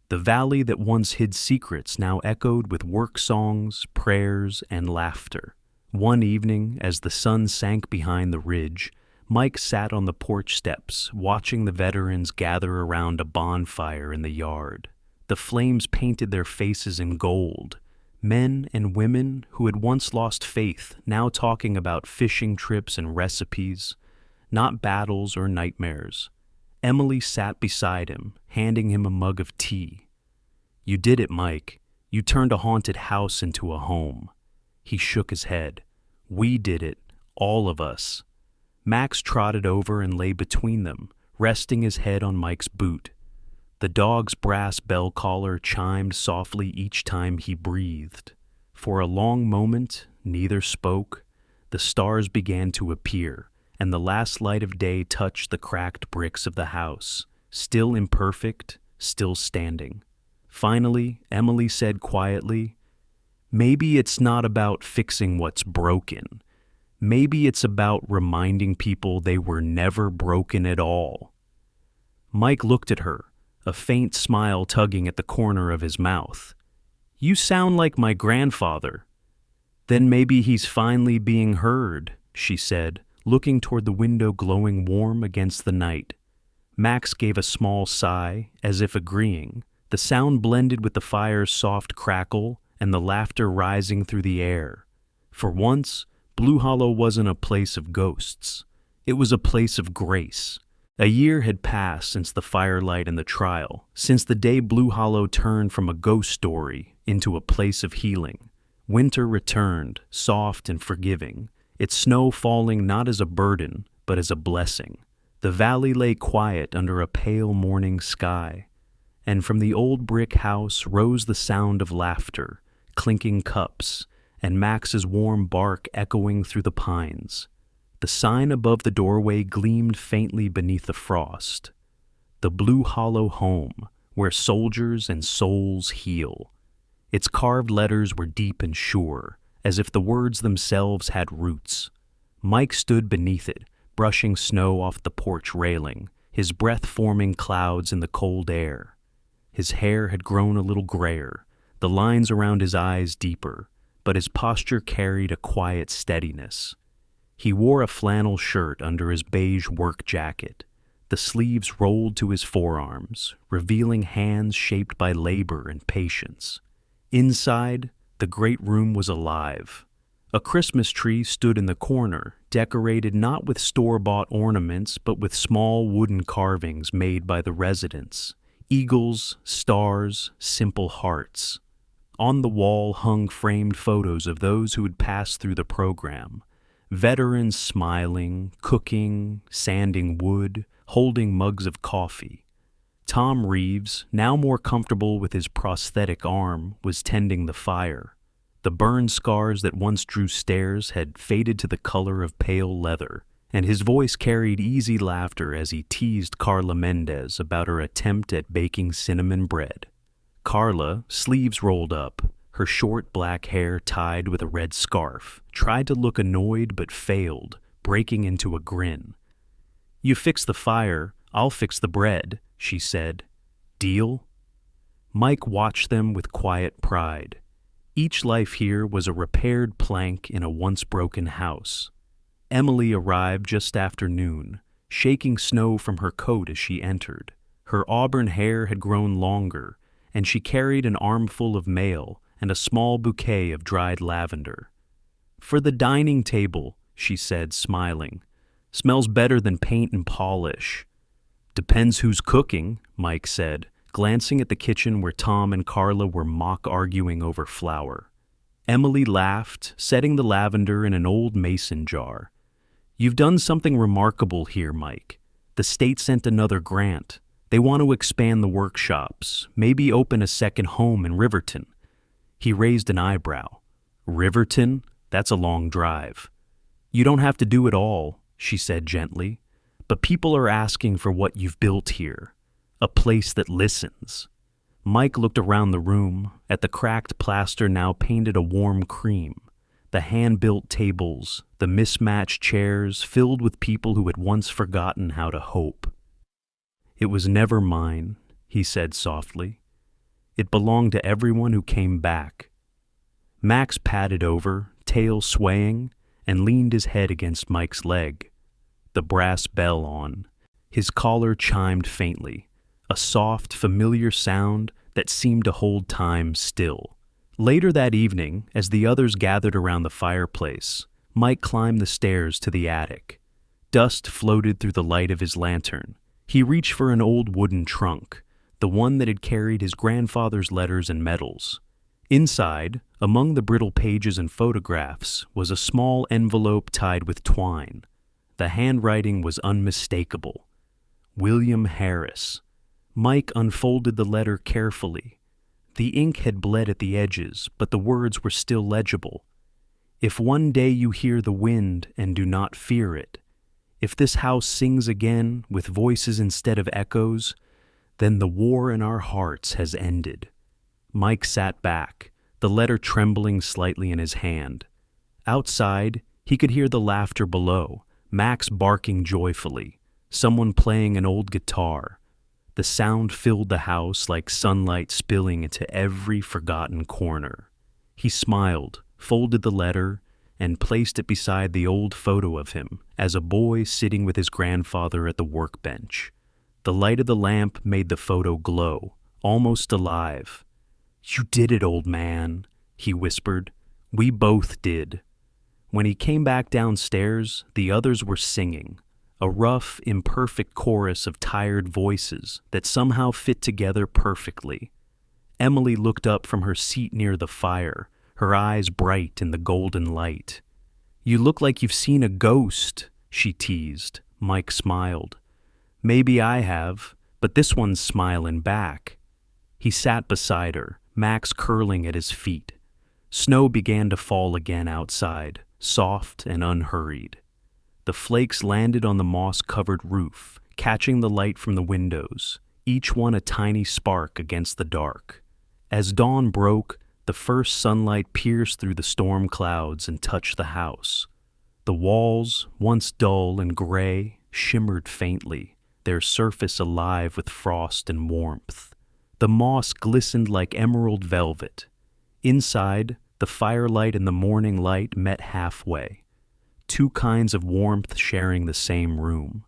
The valley that once hid secrets now echoed with work songs, prayers, and laughter. One evening, as the sun sank behind the ridge, Mike sat on the porch steps, watching the veterans gather around a bonfire in the yard. The flames painted their faces in gold. Men and women who had once lost faith, now talking about fishing trips and recipes, not battles or nightmares. Emily sat beside him, handing him a mug of tea. "You did it, Mike. You turned a haunted house into a home." He shook his head. "We did it, all of us." Max trotted over and lay between them, resting his head on Mike's boot. The dog's brass bell collar chimed softly each time he breathed. For a long moment, neither spoke. The stars began to appear, and the last light of day touched the cracked bricks of the house, still imperfect, still standing. Finally, Emily said quietly, "Maybe it's not about fixing what's broken. Maybe it's about reminding people they were never broken at all." Mike looked at her, a faint smile tugging at the corner of his mouth. "You sound like my grandfather." "Then maybe he's finally being heard," she said, looking toward the window glowing warm against the night. Max gave a small sigh, as if agreeing. The sound blended with the fire's soft crackle and the laughter rising through the air. For once, Blue Hollow wasn't a place of ghosts. It was a place of grace. A year had passed since the firelight and the trial, since the day Blue Hollow turned from a ghost story into a place of healing. Winter returned, soft and forgiving, its snow falling not as a burden, but as a blessing. The valley lay quiet under a pale morning sky, and from the old brick house rose the sound of laughter, clinking cups, and Max's warm bark echoing through the pines. The sign above the doorway gleamed faintly beneath the frost. "The Blue Hollow Home, where soldiers and souls heal." Its carved letters were deep and sure, as if the words themselves had roots. Mike stood beneath it, brushing snow off the porch railing, his breath forming clouds in the cold air. His hair had grown a little grayer, the lines around his eyes deeper, but his posture carried a quiet steadiness. He wore a flannel shirt under his beige work jacket. The sleeves rolled to his forearms, revealing hands shaped by labor and patience. Inside, the great room was alive. A Christmas tree stood in the corner, decorated not with store-bought ornaments but with small wooden carvings made by the residents. Eagles, stars, simple hearts. On the wall hung framed photos of those who had passed through the program. Veterans smiling, cooking, sanding wood, holding mugs of coffee. Tom Reeves, now more comfortable with his prosthetic arm, was tending the fire. The burn scars that once drew stares had faded to the color of pale leather, and his voice carried easy laughter as he teased Carla Mendez about her attempt at baking cinnamon bread. Carla, sleeves rolled up, her short black hair tied with a red scarf, tried to look annoyed but failed, breaking into a grin. "You fix the fire, I'll fix the bread," she said. "Deal?" Mike watched them with quiet pride. Each life here was a repaired plank in a once-broken house. Emily arrived just after noon, shaking snow from her coat as she entered. Her auburn hair had grown longer, and she carried an armful of mail and a small bouquet of dried lavender. "For the dining table," she said, smiling. "Smells better than paint and polish." "Depends who's cooking," Mike said, glancing at the kitchen where Tom and Carla were mock-arguing over flour. Emily laughed, setting the lavender in an old mason jar. "You've done something remarkable here, Mike. The state sent another grant. They want to expand the workshops, maybe open a second home in Riverton." He raised an eyebrow. "Riverton? That's a long drive." "You don't have to do it all," she said gently. "But people are asking for what you've built here. A place that listens." Mike looked around the room, at the cracked plaster now painted a warm cream, the hand-built tables, the mismatched chairs filled with people who had once forgotten how to hope. "It was never mine," he said softly. "It belonged to everyone who came back." Max padded over, tail swaying, and leaned his head against Mike's leg. The brass bell on. His collar chimed faintly, a soft, familiar sound that seemed to hold time still. Later that evening, as the others gathered around the fireplace, Mike climbed the stairs to the attic. Dust floated through the light of his lantern. He reached for an old wooden trunk, the one that had carried his grandfather's letters and medals. Inside, among the brittle pages and photographs, was a small envelope tied with twine. The handwriting was unmistakable. William Harris. Mike unfolded the letter carefully. The ink had bled at the edges, but the words were still legible. "If one day you hear the wind and do not fear it, if this house sings again with voices instead of echoes, then the war in our hearts has ended." Mike sat back, the letter trembling slightly in his hand. Outside, he could hear the laughter below, Max barking joyfully, someone playing an old guitar. The sound filled the house like sunlight spilling into every forgotten corner. He smiled, folded the letter, and placed it beside the old photo of him as a boy sitting with his grandfather at the workbench. The light of the lamp made the photo glow, almost alive. "You did it, old man," he whispered. "We both did." When he came back downstairs, the others were singing, a rough, imperfect chorus of tired voices that somehow fit together perfectly. Emily looked up from her seat near the fire, her eyes bright in the golden light. "You look like you've seen a ghost," she teased. Mike smiled. "Maybe I have, but this one's smiling back." He sat beside her, Max curling at his feet. Snow began to fall again outside, soft and unhurried. The flakes landed on the moss-covered roof, catching the light from the windows, each one a tiny spark against the dark. As dawn broke, the first sunlight pierced through the storm clouds and touched the house. The walls, once dull and gray, shimmered faintly, their surface alive with frost and warmth. The moss glistened like emerald velvet. Inside, the firelight and the morning light met halfway, two kinds of warmth sharing the same room.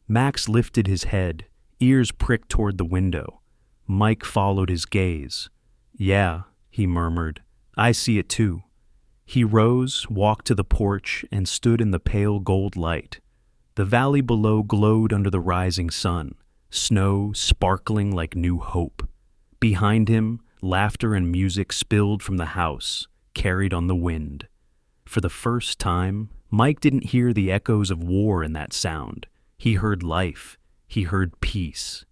Max lifted his head, ears pricked toward the window. Mike followed his gaze. "Yeah," he murmured, "I see it too." He rose, walked to the porch, and stood in the pale gold light. The valley below glowed under the rising sun, snow sparkling like new hope. Behind him, laughter and music spilled from the house, carried on the wind. For the first time, Mike didn't hear the echoes of war in that sound. He heard life. He heard peace.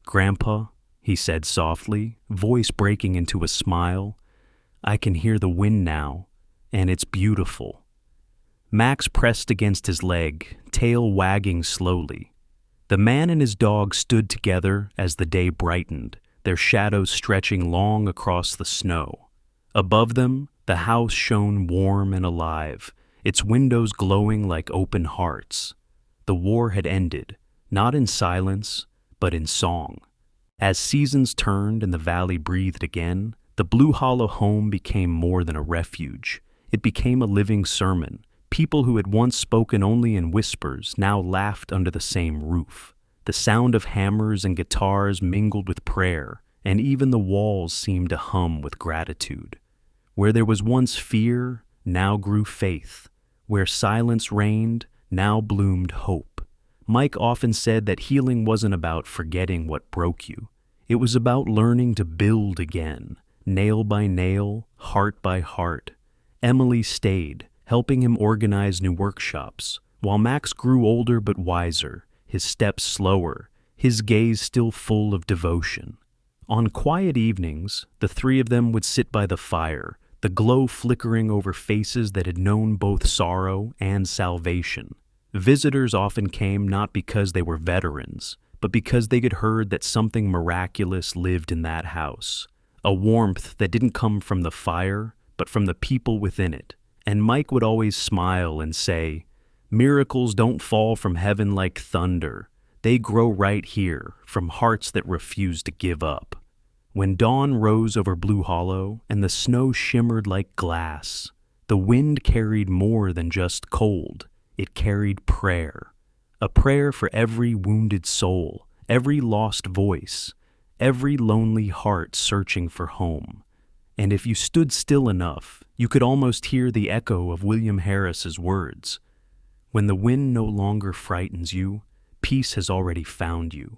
"Grandpa," he said softly, voice breaking into a smile, "I can hear the wind now, and it's beautiful." Max pressed against his leg, tail wagging slowly. The man and his dog stood together as the day brightened, their shadows stretching long across the snow. Above them, the house shone warm and alive, its windows glowing like open hearts. The war had ended, not in silence, but in song. As seasons turned and the valley breathed again, the Blue Hollow home became more than a refuge. It became a living sermon. People who had once spoken only in whispers now laughed under the same roof. The sound of hammers and guitars mingled with prayer, and even the walls seemed to hum with gratitude. Where there was once fear, now grew faith. Where silence reigned, now bloomed hope. Mike often said that healing wasn't about forgetting what broke you. It was about learning to build again, nail by nail, heart by heart. Emily stayed, helping him organize new workshops, while Max grew older but wiser, his steps slower, his gaze still full of devotion. On quiet evenings, the three of them would sit by the fire, the glow flickering over faces that had known both sorrow and salvation. Visitors often came not because they were veterans, but because they had heard that something miraculous lived in that house, a warmth that didn't come from the fire, but from the people within it. And Mike would always smile and say, "Miracles don't fall from heaven like thunder. They grow right here, from hearts that refuse to give up." When dawn rose over Blue Hollow and the snow shimmered like glass, the wind carried more than just cold. It carried prayer. A prayer for every wounded soul, every lost voice, every lonely heart searching for home. And if you stood still enough, you could almost hear the echo of William Harris's words. "When the wind no longer frightens you, peace has already found you."